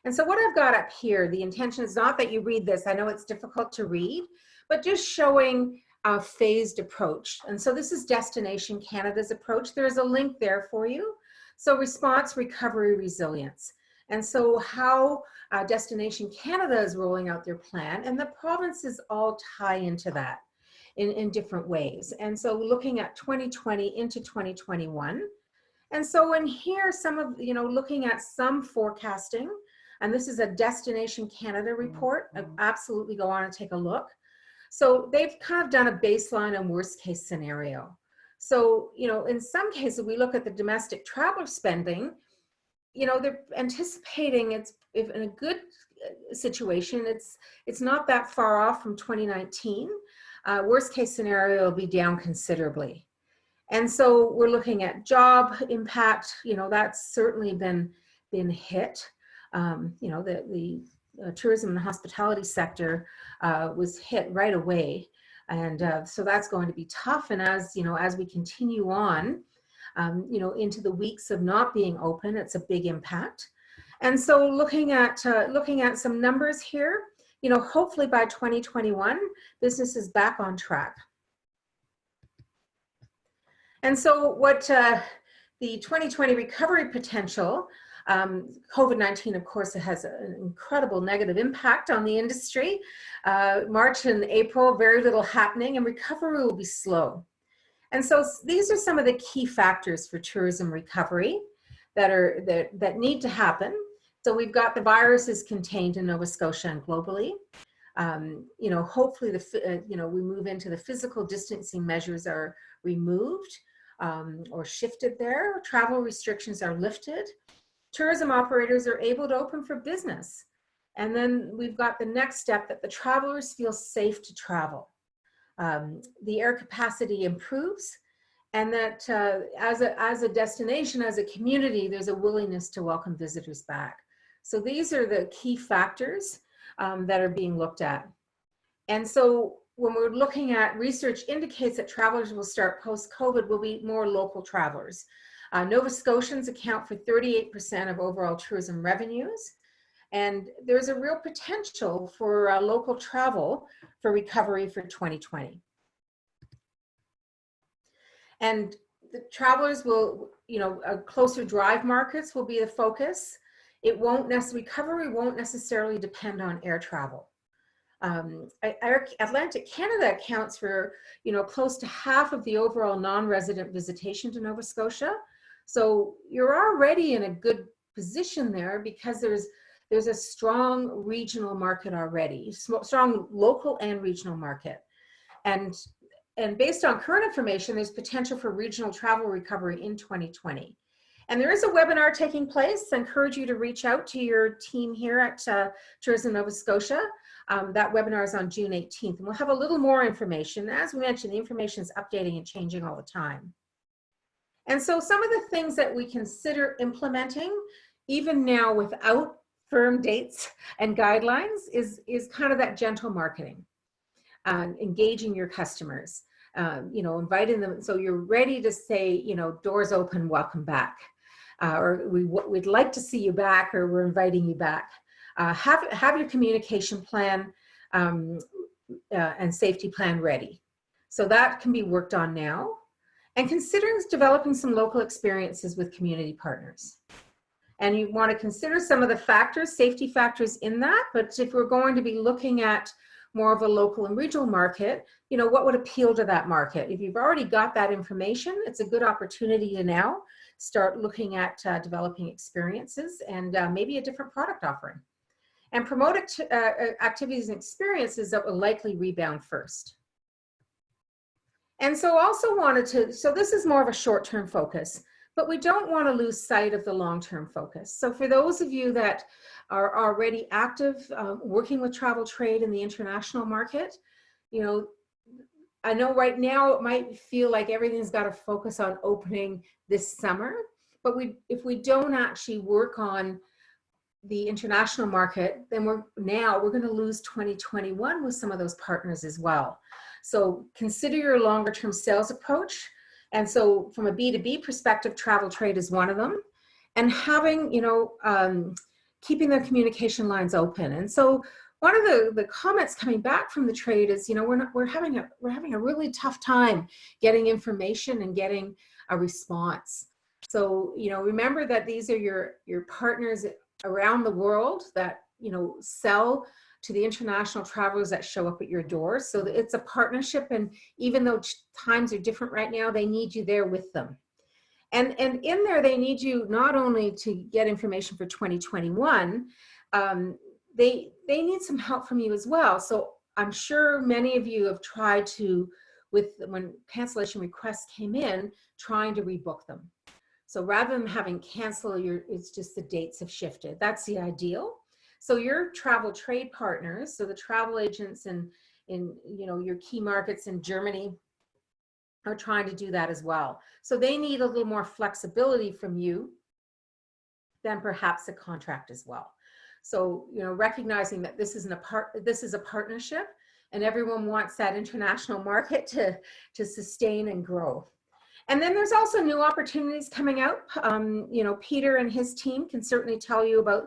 And so what I've got up here, the intention is not that you read this. I know it's difficult to read, but just showing a phased approach. And so this is Destination Canada's approach. There's a link there for you. So response, recovery, resilience. And so how Destination Canada is rolling out their plan, and the provinces all tie into that in different ways. And so looking at 2020 into 2021. And so in here, some of, looking at some forecasting, and this is a Destination Canada report. Absolutely go on and take a look. So they've kind of done a baseline and worst case scenario. So, in some cases, we look at the domestic traveler spending, they're anticipating it's, if in a good situation, it's not that far off from 2019. Worst case scenario will be down considerably. And so we're looking at job impact, that's certainly been hit. The tourism and hospitality sector was hit right away. And so that's going to be tough. And as we continue on, into the weeks of not being open, it's a big impact. And so looking at some numbers here, hopefully by 2021, business is back on track. And so what the 2020 recovery potential, COVID-19, of course, it has an incredible negative impact on the industry. March and April, very little happening, and recovery will be slow. And so these are some of the key factors for tourism recovery that need to happen. So we've got the virus is contained in Nova Scotia and globally. Hopefully we move into the physical distancing measures are removed or shifted there. Travel restrictions are lifted. Tourism operators are able to open for business. And then we've got the next step that the travelers feel safe to travel. The air capacity improves, and that as a destination, as a community, there's a willingness to welcome visitors back. So these are the key factors that are being looked at. And so when we're looking at research indicates that travelers will start post-COVID will be more local travelers. Nova Scotians account for 38% of overall tourism revenues. And there's a real potential for local travel for recovery for 2020. And the travelers will, closer drive markets will be the focus. Recovery won't necessarily depend on air travel. Atlantic Canada accounts for, close to half of the overall non-resident visitation to Nova Scotia. So you're already in a good position there because there's a strong regional market already, strong local and regional market. And based on current information, there's potential for regional travel recovery in 2020. And there is a webinar taking place. I encourage you to reach out to your team here at Tourism Nova Scotia. That webinar is on June 18th, and we'll have a little more information. As we mentioned, the information is updating and changing all the time. And so some of the things that we consider implementing, even now without firm dates and guidelines, is kind of that gentle marketing, engaging your customers, you know, inviting them. So you're ready to say, you know, doors open, welcome back. Or we'd like to see you back, or we're inviting you back. Have your communication plan and safety plan ready. So that can be worked on now. And considering developing some local experiences with community partners. And you want to consider some of the factors, safety factors in that, but if we're going to be looking at more of a local and regional market, you know, what would appeal to that market? If you've already got that information, it's a good opportunity to now start looking at developing experiences and maybe a different product offering. And promote activities and experiences that will likely rebound first. And so also wanted to, so this is more of a short-term focus, but we don't want to lose sight of the long-term focus. So for those of you that are already active, working with travel trade in the international market, you know, I know right now it might feel like everything's got to focus on opening this summer, but if we don't actually work on the international market, then we're going to lose 2021 with some of those partners as well. So consider your longer term sales approach. And so from a B2B perspective, travel trade is one of them. And having, you know, keeping the communication lines open. And so one of the comments coming back from the trade is, you know, we're having a really tough time getting information and getting a response. So, you know, remember that these are your partners around the world that, you know, sell to the international travelers that show up at your door. So it's a partnership, and even though times are different right now, they need you there with them. And in there, they need you not only to get information for 2021, they need some help from you as well. So I'm sure many of you have tried to, when cancellation requests came in, trying to rebook them. So rather than having cancel, it's just the dates have shifted. That's the ideal. So your travel trade partners, so the travel agents in you know, your key markets in Germany, are trying to do that as well. So they need a little more flexibility from you than perhaps a contract as well. So, you know, recognizing that this is a partnership, and everyone wants that international market to sustain and grow. And then there's also new opportunities coming out. You know, Peter and his team can certainly tell you about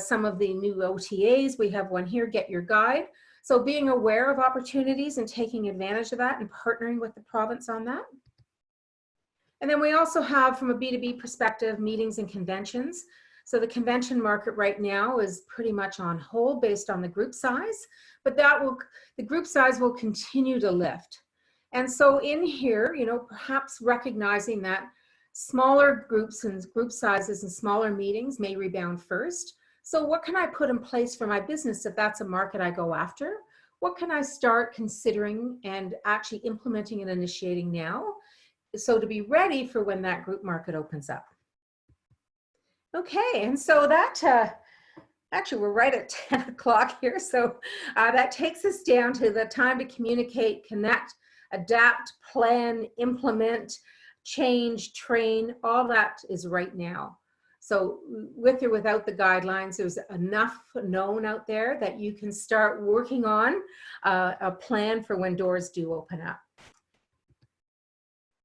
some of the new OTAs. We have one here, Get Your Guide. So being aware of opportunities and taking advantage of that and partnering with the province on that. And then we also have, from a B2B perspective, meetings and conventions. So the convention market right now is pretty much on hold based on the group size, but the group size will continue to lift. And so in here, you know, perhaps recognizing that smaller groups and group sizes and smaller meetings may rebound first. So what can I put in place for my business if that's a market I go after? What can I start considering and actually implementing and initiating now, so to be ready for when that group market opens up? Okay, and so that, actually we're right at 10 o'clock here, so that takes us down to the time to communicate, connect, adapt, plan, implement, change, train, all that is right now. So with or without the guidelines, there's enough known out there that you can start working on a plan for when doors do open up.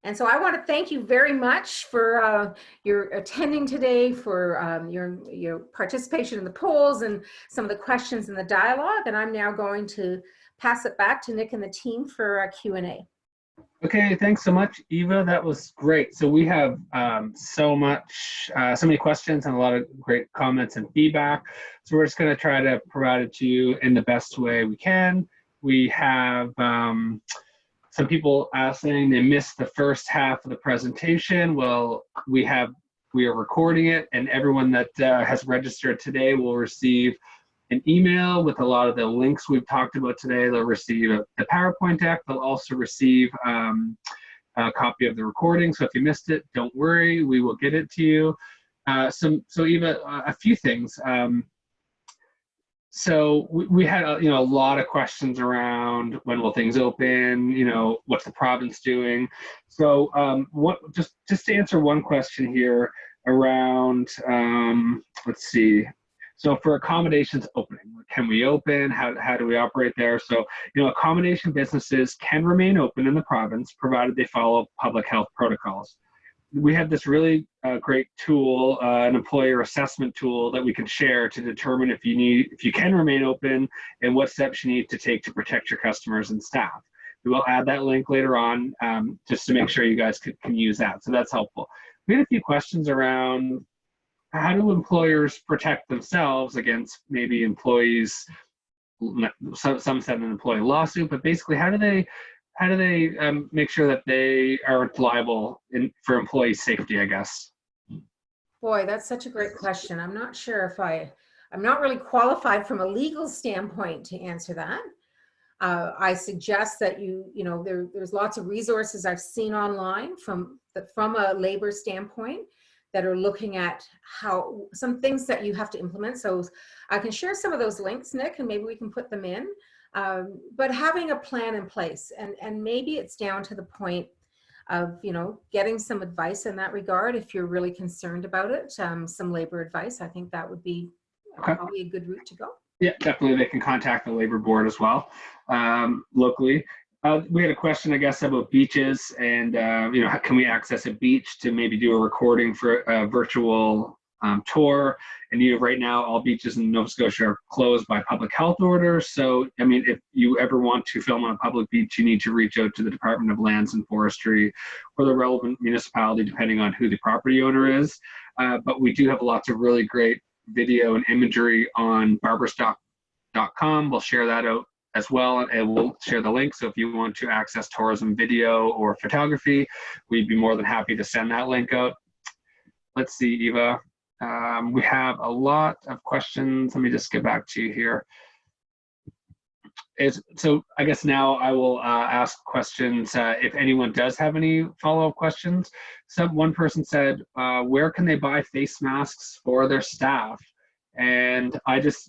And so I want to thank you very much for your attending today, for your participation in the polls and some of the questions in the dialogue. And I'm now going to pass it back to Nick and the team for a Q&A. Okay, thanks so much, Eva. That was great. So we have so many questions and a lot of great comments and feedback. So we're just going to try to provide it to you in the best way we can. We have some people saying they missed the first half of the presentation. Well, we are recording it, and everyone that has registered today will receive an email with a lot of the links we've talked about today. They'll receive the PowerPoint deck. They'll also receive a copy of the recording. So if you missed it, don't worry, we will get it to you. So Eva, a few things. So we had a lot of questions around when will things open, what's the province doing. So what just to answer one question here around let's see. So for accommodations opening, can we open? How do we operate there? So accommodation businesses can remain open in the province provided they follow public health protocols. We have this really great tool, an employer assessment tool that we can share to determine if you can remain open and what steps you need to take to protect your customers and staff. We will add that link later on just to make sure you guys can use that. So that's helpful. We had a few questions around how do employers protect themselves against maybe employees, some said an employee lawsuit, but basically how do they make sure that they aren't liable for employee safety, I guess? Boy, that's such a great question. I'm not sure if I'm not really qualified from a legal standpoint to answer that. I suggest that there's lots of resources I've seen online from a labor standpoint that are looking at how some things that you have to implement. So I can share some of those links, Nick, and maybe we can put them in. But having a plan in place, and maybe it's down to the point of getting some advice in that regard if you're really concerned about it. Some labor advice, I think that would be probably a good route to go. Yeah, definitely. They can contact the labor board as well locally. We had a question, I guess, about beaches and how can we access a beach to maybe do a recording for a virtual tour. And right now all beaches in Nova Scotia are closed by public health orders. So, I mean, if you ever want to film on a public beach, you need to reach out to the Department of Lands and Forestry or the relevant municipality, depending on who the property owner is. But we do have lots of really great video and imagery on barberstock.com. We'll share that out as well, and we'll share the link. So if you want to access tourism video or photography, we'd be more than happy to send that link out. Let's see, Eva. We have a lot of questions. Let me just get back to you here. So I guess now I will ask questions if anyone does have any follow-up questions. One person said, where can they buy face masks for their staff? And there's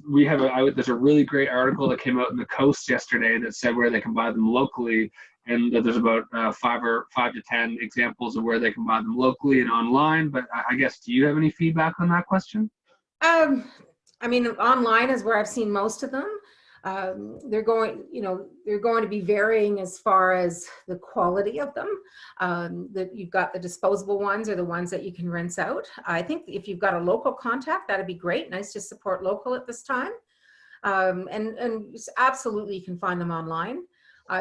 a really great article that came out in the Coast yesterday that said where they can buy them locally. And there's about 5 to 10 examples of where they can buy them locally and online. But I guess, do you have any feedback on that question? I mean, online is where I've seen most of them. They're going to be varying as far as the quality of them. That you've got the disposable ones or the ones that you can rinse out. I think if you've got a local contact, that'd be great. Nice to support local at this time. And absolutely, you can find them online.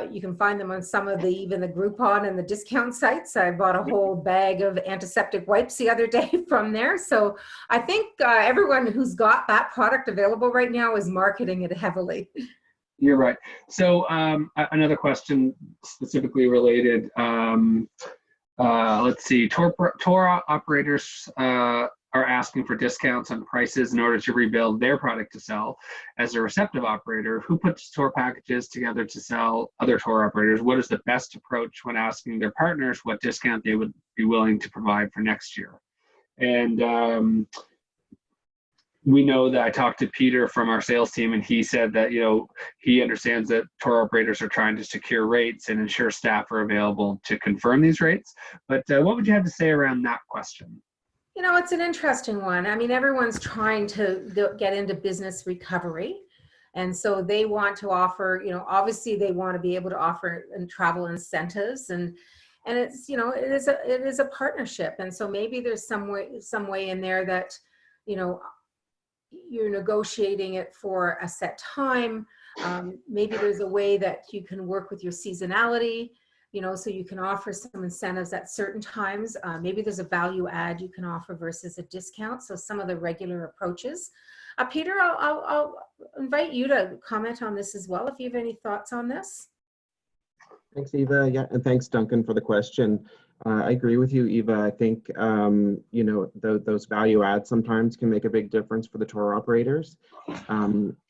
You can find them on some of even the Groupon and the discount sites. I bought a whole bag of antiseptic wipes the other day from there. So I think everyone who's got that product available right now is marketing it heavily. You're right. So another question specifically related. Let's see, tour operators are asking for discounts on prices in order to rebuild their product to sell. As a receptive operator, who puts tour packages together to sell other tour operators? What is the best approach when asking their partners what discount they would be willing to provide for next year? And we know that I talked to Peter from our sales team, and he said that he understands that tour operators are trying to secure rates and ensure staff are available to confirm these rates. But what would you have to say around that question? It's an interesting one. I mean, everyone's trying to get into business recovery. And so they want to offer, obviously they want to be able to offer travel incentives and it's, it is a partnership. And so maybe there's some way in there that, you're negotiating it for a set time. Maybe there's a way that you can work with your seasonality, so you can offer some incentives at certain times. Maybe there's a value add you can offer versus a discount. So some of the regular approaches. Peter, I'll invite you to comment on this as well, if you have any thoughts on this. Thanks, Eva. Yeah, and thanks, Duncan, for the question. I agree with you, Eva. I think, those value adds sometimes can make a big difference for the tour operators.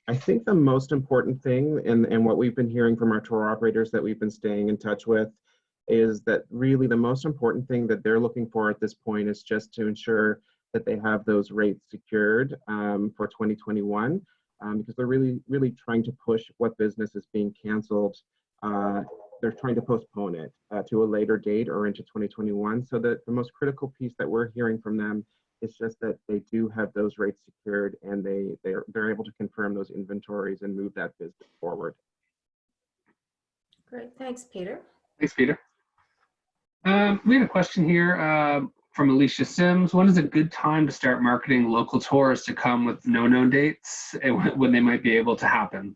I think the most important thing, and what we've been hearing from our tour operators that we've been staying in touch with, is that really the most important thing that they're looking for at this point is just to ensure that they have those rates secured for 2021. because they're really trying to push what business is being canceled. They're trying to postpone it to a later date or into 2021. So the most critical piece that we're hearing from them is just that they do have those rates secured, and they're able to confirm those inventories and move that business forward. Great, thanks, Peter. Thanks, Peter. We have a question here from Alicia Sims. When is a good time to start marketing local tours to come with no known dates and when they might be able to happen?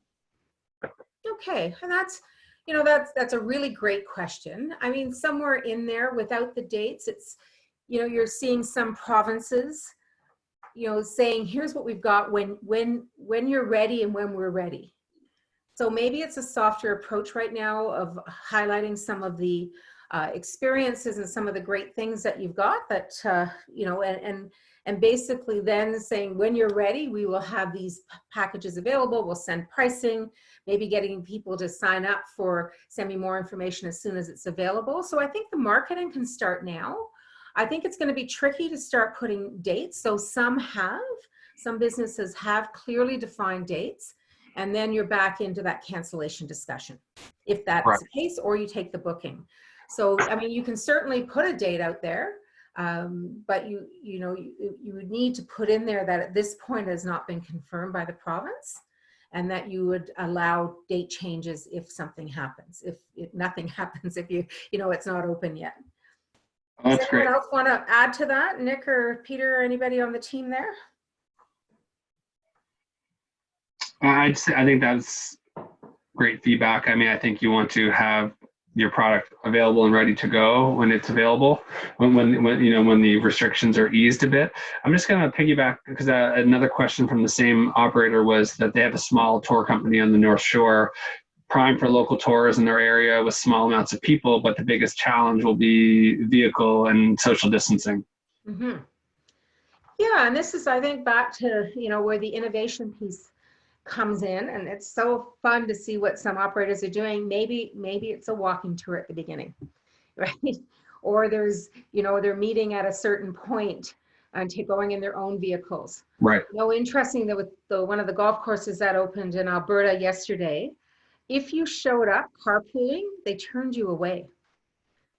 Okay, and that's a really great question. I mean, somewhere in there without the dates, it's, you're seeing some provinces, saying, here's what we've got when you're ready and when we're ready. So maybe it's a softer approach right now of highlighting some of the experiences and some of the great things that you've got that, and basically then saying, when you're ready, we will have these packages available. We'll send pricing, maybe getting people to sign up for send me more information as soon as it's available. So I think the marketing can start now. I think it's going to be tricky to start putting dates. So some businesses have clearly defined dates, and then you're back into that cancellation discussion, if that's Right. the case, or you take the booking. So, I mean, you can certainly put a date out there, but you would need to put in there that at this point has not been confirmed by the province, and that you would allow date changes if something happens. If nothing happens, if it's not open yet. Oh, Does that's anyone great. else want to add to that? Nick or Peter or anybody on the team there? I think that's great feedback. I mean, I think you want to have your product available and ready to go when it's available, when the restrictions are eased a bit. I'm just going to piggyback because another question from the same operator was that they have a small tour company on the North Shore, prime for local tours in their area with small amounts of people, but the biggest challenge will be vehicle and social distancing. Mm-hmm. Yeah, and this is, I think, back to where the innovation piece comes in, and it's so fun to see what some operators are doing. Maybe it's a walking tour at the beginning, right? Or there's they're meeting at a certain point and going in their own vehicles. Right. Interesting that with one of the golf courses that opened in Alberta yesterday, if you showed up carpooling, they turned you away.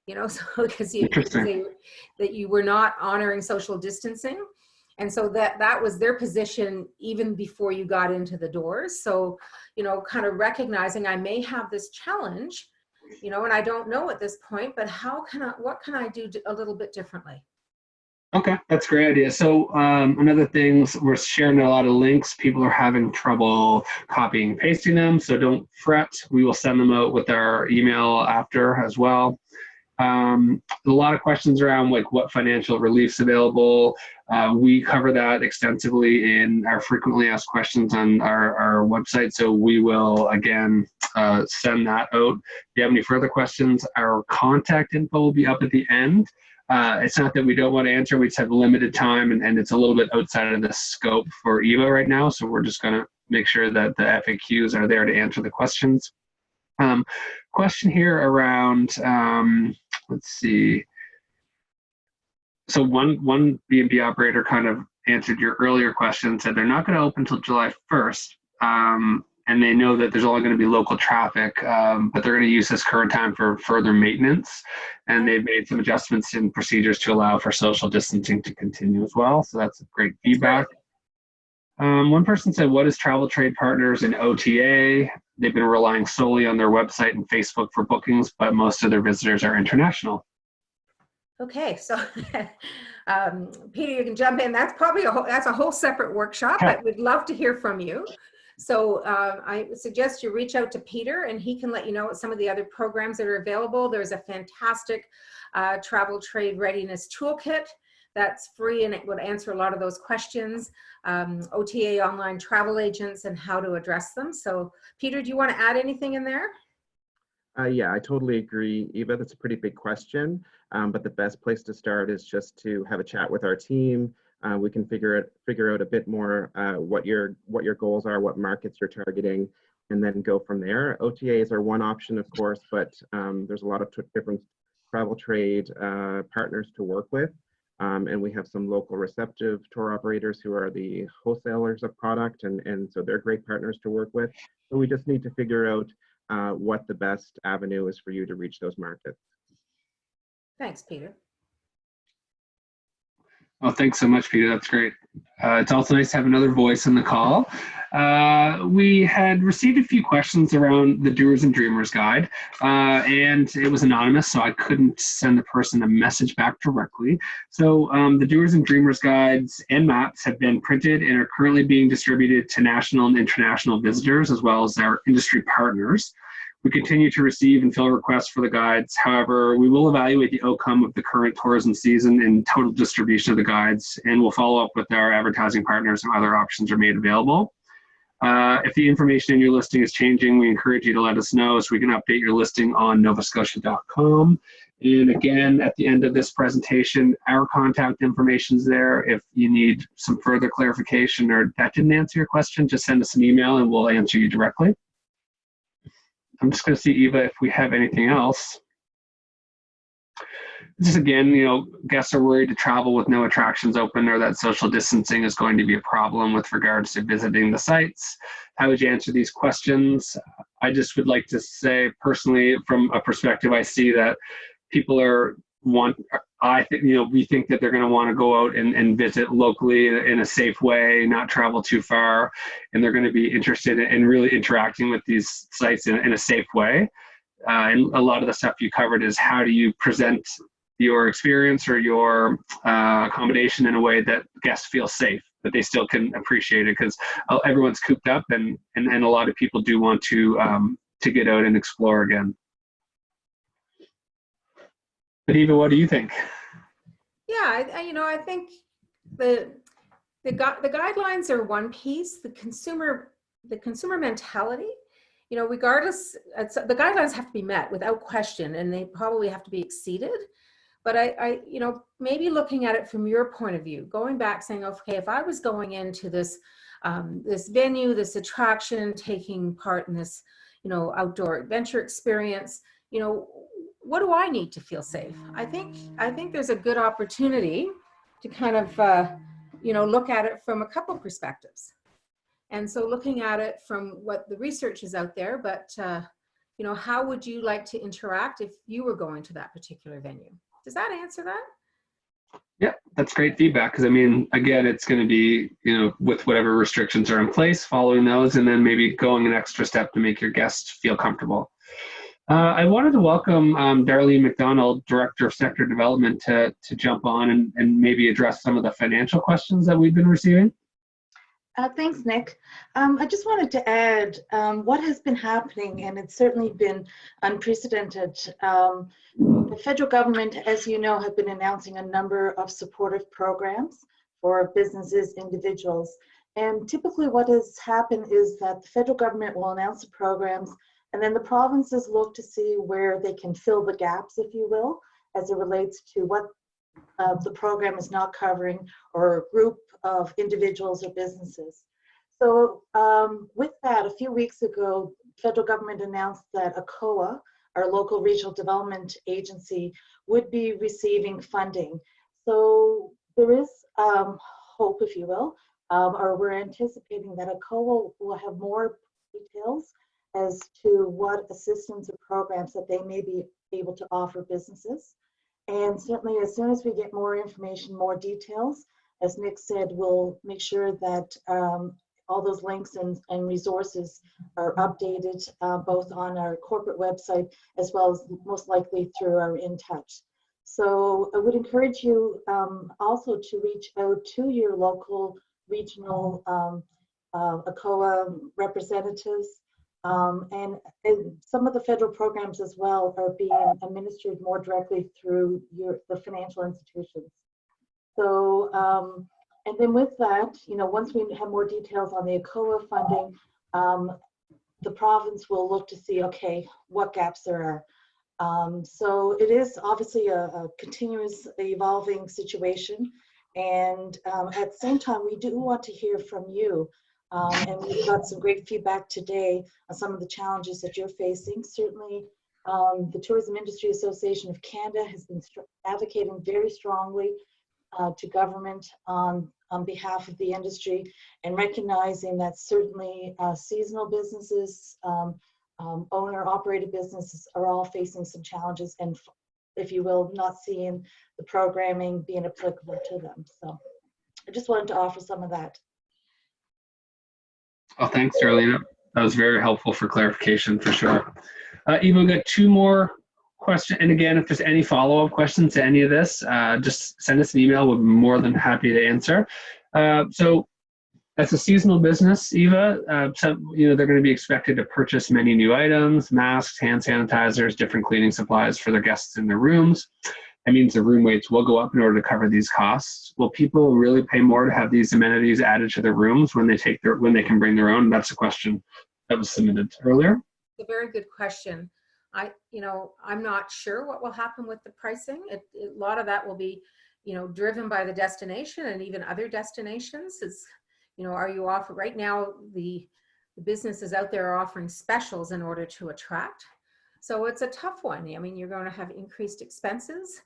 So because you were not honoring social distancing. And so that was their position even before you got into the doors. So, kind of recognizing I may have this challenge, and I don't know at this point, but what can I do a little bit differently? Okay, that's a great idea. So another thing, we're sharing a lot of links. People are having trouble copying and pasting them, so don't fret. We will send them out with our email after as well. A lot of questions around like what financial relief's available. We cover that extensively in our frequently asked questions on our website. So we will again send that out. If you have any further questions, our contact info will be up at the end. It's not that we don't want to answer, we just have limited time and it's a little bit outside of the scope for Eva right now. So we're just gonna make sure that the FAQs are there to answer the questions. Question here around, let's see. So one B&B operator kind of answered your earlier question, said they're not going to open until July 1st. And they know that there's only going to be local traffic, but they're going to use this current time for further maintenance. And they've made some adjustments in procedures to allow for social distancing to continue as well. So that's great feedback. One person said, what is Travel Trade Partners and OTA? They've been relying solely on their website and Facebook for bookings, but most of their visitors are international. Okay, so Peter, you can jump in. That's probably that's a whole separate workshop, but we'd love to hear from you. So I suggest you reach out to Peter and he can let you know what some of the other programs that are available. There's a fantastic travel trade readiness toolkit that's free and it would answer a lot of those questions. OTA, online travel agents, and how to address them. So Peter, do you want to add anything in there? Yeah, I totally agree, Eva. That's a pretty big question, but the best place to start is just to have a chat with our team. We can figure out a bit more what your goals are, what markets you're targeting, and then go from there. OTAs are one option, of course, but there's a lot of different travel trade partners to work with. And we have some local receptive tour operators who are the wholesalers of product, and so they're great partners to work with. So we just need to figure out what the best avenue is for you to reach those markets. Thanks, Peter. Well, thanks so much, Peter. That's great. It's also nice to have another voice on the call. We had received a few questions around the Doers and Dreamers guide, and it was anonymous, so I couldn't send the person a message back directly. So the Doers and Dreamers guides and maps have been printed and are currently being distributed to national and international visitors, as well as our industry partners. We continue to receive and fill requests for the guides. However, we will evaluate the outcome of the current tourism season and total distribution of the guides, and we'll follow up with our advertising partners and other options are made available. If the information in your listing is changing, we encourage you to let us know so we can update your listing on novascotia.com. And again, at the end of this presentation, our contact information is there. If you need some further clarification or that didn't answer your question, just send us an email and we'll answer you directly. I'm just going to see, Eva, if we have anything else. Just again, guests are worried to travel with no attractions open or that social distancing is going to be a problem with regards to visiting the sites. How would you answer these questions? I just would like to say personally, from a perspective, I see that people we think that they're going to want to go out and visit locally in a safe way, not travel too far, and they're going to be interested in really interacting with these sites in a safe way. And a lot of the stuff you covered is how do you present your experience or your accommodation in a way that guests feel safe, but they still can appreciate it, because everyone's cooped up and a lot of people do want to get out and explore again. But Eva, what do you think? Yeah, I think the guidelines are one piece. The consumer mentality, regardless, the guidelines have to be met without question, and they probably have to be exceeded. But I maybe looking at it from your point of view, going back saying, okay, if I was going into this this venue, this attraction, taking part in this, outdoor adventure experience, what do I need to feel safe? I think there's a good opportunity to kind of, look at it from a couple perspectives. And so looking at it from what the research is out there, but, how would you like to interact if you were going to that particular venue? Does that answer that? Yeah, that's great feedback. Because again, it's going to be, with whatever restrictions are in place, following those, and then maybe going an extra step to make your guests feel comfortable. I wanted to welcome Darlene McDonald, Director of Sector Development, to jump on and maybe address some of the financial questions that we've been receiving. Thanks, Nick. I just wanted to add what has been happening, and it's certainly been unprecedented. The federal government, as you know, have been announcing a number of supportive programs for businesses, individuals. And typically what has happened is that the federal government will announce the programs, and then the provinces look to see where they can fill the gaps, if you will, as it relates to what the program is not covering, or a group of individuals or businesses. So with that, a few weeks ago, federal government announced that ACOA, our local regional development agency, would be receiving funding. So there is hope, if you will, or we're anticipating that ACOA will have more details as to what assistance or programs that they may be able to offer businesses. And certainly as soon as we get more information, more details, as Nick said, we'll make sure that all those links and resources are updated both on our corporate website as well as most likely through our In Touch. So I would encourage you also to reach out to your local regional ACOA representatives. And some of the federal programs as well are being administered more directly through the financial institutions. So, and then with that, once we have more details on the ACOA funding, the province will look to see, okay, what gaps there are. So it is obviously a continuous evolving situation. And at the same time, we do want to hear from you. And we've got some great feedback today on some of the challenges that you're facing. Certainly, the Tourism Industry Association of Canada has been advocating very strongly to government on behalf of the industry, and recognizing that certainly seasonal businesses, owner-operated businesses are all facing some challenges and, if you will, not seeing the programming being applicable to them. So I just wanted to offer some of that. Oh, thanks, Darlene. That was very helpful for clarification, for sure. Eva, we've got two more questions. And again, if there's any follow-up questions to any of this, just send us an email. We'll be more than happy to answer. So as a seasonal business, Eva, they're going to be expected to purchase many new items, masks, hand sanitizers, different cleaning supplies for their guests in their rooms. That means the room rates will go up in order to cover these costs. Will people really pay more to have these amenities added to their rooms when they can bring their own? That's a question that was submitted earlier. A very good question. I'm not sure what will happen with the pricing. A lot of that will be, driven by the destination and even other destinations. Are you offering right now? The businesses out there are offering specials in order to attract. So it's a tough one. I mean, you're going to have increased expenses,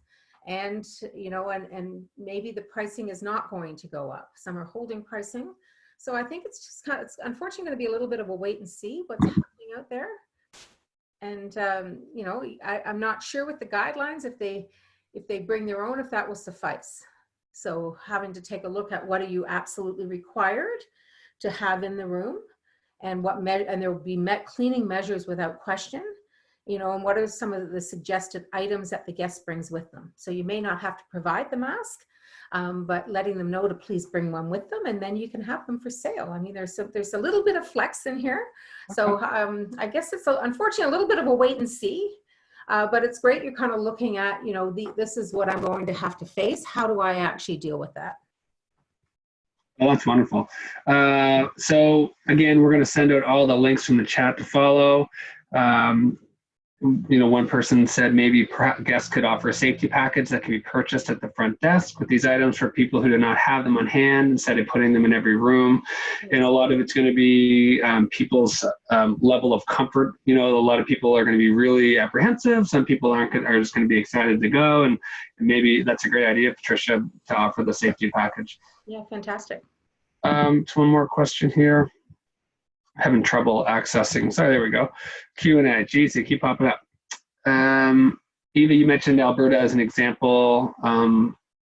and and maybe the pricing is not going to go up. Some are holding pricing. So I think it's just it's unfortunately going to be a little bit of a wait and see what's happening out there. And I'm not sure with the guidelines if they bring their own, if that will suffice. So having to take a look at what are you absolutely required to have in the room, and and there will be cleaning measures without question. And what are some of the suggested items that the guest brings with them? So you may not have to provide the mask, but letting them know to please bring one with them, and then you can have them for sale. I mean, there's a little bit of flex in here. So I guess it's unfortunately a little bit of a wait and see, but it's great you're kind of looking at, this is what I'm going to have to face. How do I actually deal with that? Well, that's wonderful. So again, we're going to send out all the links from the chat to follow. One person said maybe guests could offer a safety package that can be purchased at the front desk with these items for people who do not have them on hand, instead of putting them in every room. And a lot of it's going to be people's level of comfort. A lot of people are going to be really apprehensive. Some people are just going to be excited to go. And maybe that's a great idea, Patricia, to offer the safety package. Yeah, fantastic. So one more question here. Having trouble accessing. Sorry, there we go. Q&A. Geez, they keep popping up. Eva, you mentioned Alberta as an example.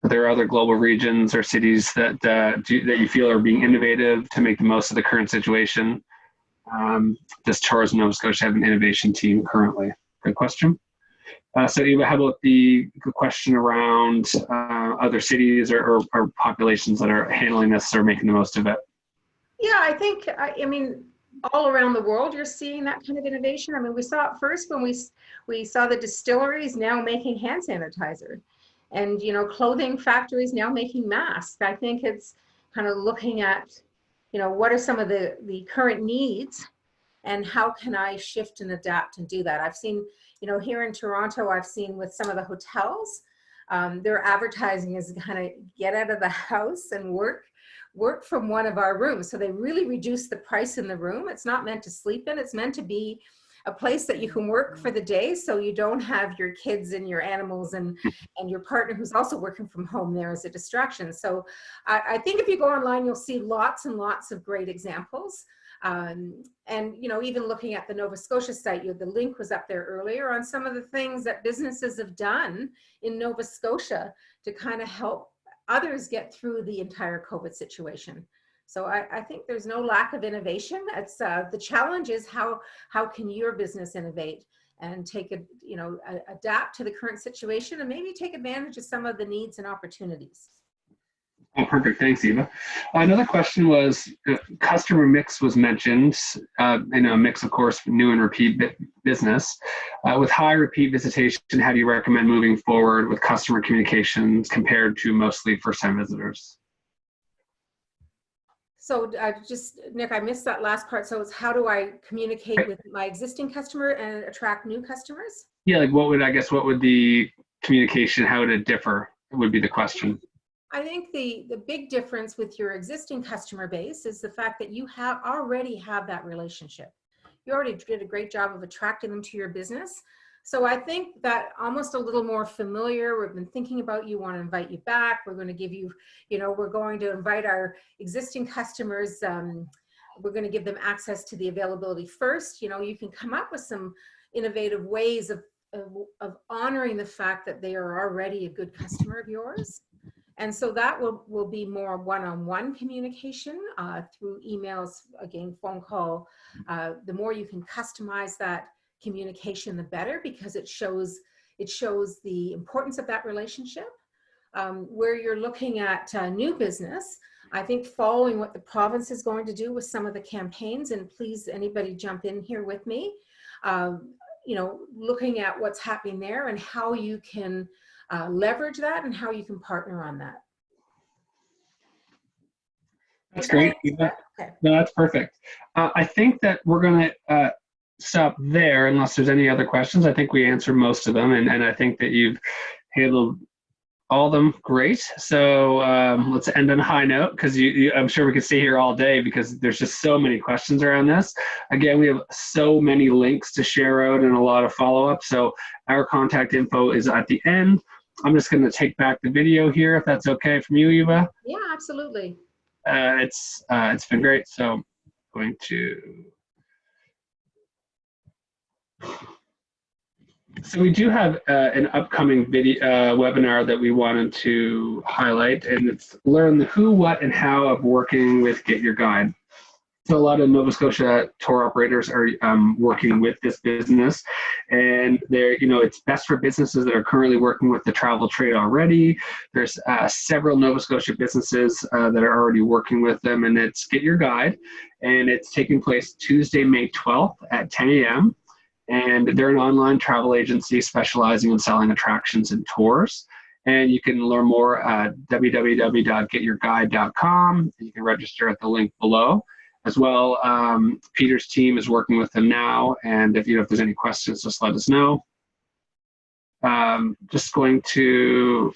There are other global regions or cities that you feel are being innovative to make the most of the current situation. Does Tourism Nova Scotia have an innovation team currently? Good question. So Eva, how about the question around other cities or populations that are handling this or making the most of it? Yeah, I think, I mean, all around the world, you're seeing that kind of innovation. I mean, we saw it first when we saw the distilleries now making hand sanitizer, and, clothing factories now making masks. I think it's kind of looking at, what are some of the current needs, and how can I shift and adapt and do that? I've seen, here in Toronto, I've seen with some of the hotels, their advertising is kind of get out of the house and work from one of our rooms. So they really reduce the price in the room. It's not meant to sleep in. It's meant to be a place that you can work for the day, so you don't have your kids and your animals and your partner who's also working from home there as a distraction. So I think if you go online, you'll see lots and lots of great examples. And, even looking at the Nova Scotia site, the link was up there earlier on some of the things that businesses have done in Nova Scotia to kind of help others get through the entire COVID situation. So I think there's no lack of innovation. It's the challenge is how can your business innovate and adapt to the current situation and maybe take advantage of some of the needs and opportunities. Oh, perfect. Thanks, Eva. Another question was customer mix was mentioned. A mix, of course, new and repeat business. With high repeat visitation, how do you recommend moving forward with customer communications compared to mostly first-time visitors? So Nick, I missed that last part. So it's how do I communicate with my existing customer and attract new customers? Yeah, like what would the communication, how would it differ would be the question. I think the big difference with your existing customer base is the fact that you already have that relationship. You already did a great job of attracting them to your business. So I think that almost a little more familiar. We've been thinking about you, want to invite you back. We're going to give you, we're going to invite our existing customers. We're going to give them access to the availability first. You can come up with some innovative ways of honoring the fact that they are already a good customer of yours. And so that will be more one-on-one communication through emails, again, phone call. The more you can customize that communication, the better, because it shows the importance of that relationship. Where you're looking at new business, I think following what the province is going to do with some of the campaigns, and please anybody jump in here with me, looking at what's happening there and how you can leverage that and how you can partner on that. That's great, Eva. Okay. No, that's perfect. I think that we're going to stop there unless there's any other questions. I think we answered most of them, and I think that you've handled all of them great. So let's end on a high note, because I'm sure we could stay here all day because there's just so many questions around this. Again, we have so many links to share out and a lot of follow-up. So our contact info is at the end. I'm just going to take back the video here, if that's okay from you, Eva. Yeah, absolutely. It's been great. So I'm going to. So we do have an upcoming video webinar that we wanted to highlight, and it's learn the who, what, and how of working with Get Your Guide. So a lot of Nova Scotia tour operators are working with this business, and it's best for businesses that are currently working with the travel trade already. There's several Nova Scotia businesses that are already working with them, and it's Get Your Guide, and it's taking place Tuesday, May 12th at 10 a.m. And they're an online travel agency specializing in selling attractions and tours. And you can learn more at www.getyourguide.com. You can register at the link below. As well, Peter's team is working with them now. And if there's any questions, just let us know. Just going to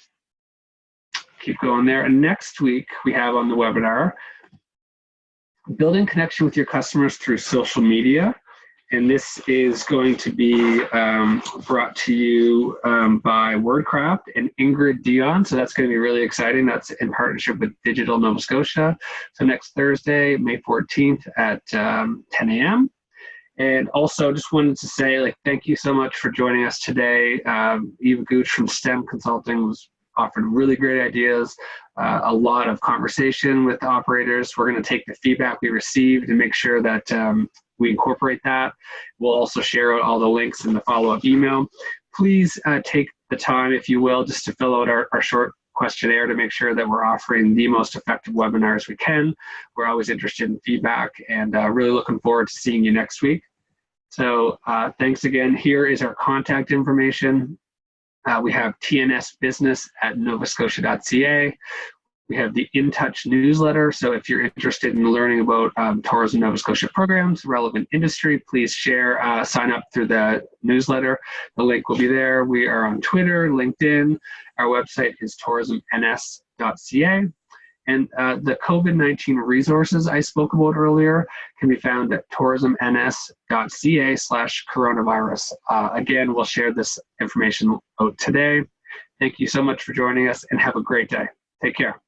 keep going there. And next week, we have on the webinar, building connection with your customers through social media. And this is going to be brought to you by WordCraft and Ingrid Dion. So that's going to be really exciting. That's in partnership with Digital Nova Scotia. So next Thursday, May 14th at 10 a.m. And also just wanted to say, thank you so much for joining us today. Eva Gutsche from STEM Consulting was offered really great ideas, a lot of conversation with operators. We're going to take the feedback we received and make sure that we incorporate that. We'll also share out all the links in the follow-up email. Please take the time, if you will, just to fill out our short questionnaire to make sure that we're offering the most effective webinars we can. We're always interested in feedback, and really looking forward to seeing you next week. So thanks again. Here is our contact information. We have tnsbusiness@novascotia.ca. We have the In Touch newsletter. So if you're interested in learning about tourism Nova Scotia programs, relevant industry, please sign up through the newsletter. The link will be there. We are on Twitter, LinkedIn. Our website is tourismns.ca. And the COVID-19 resources I spoke about earlier can be found at tourismns.ca/coronavirus. Again, we'll share this information out today. Thank you so much for joining us, and have a great day. Take care.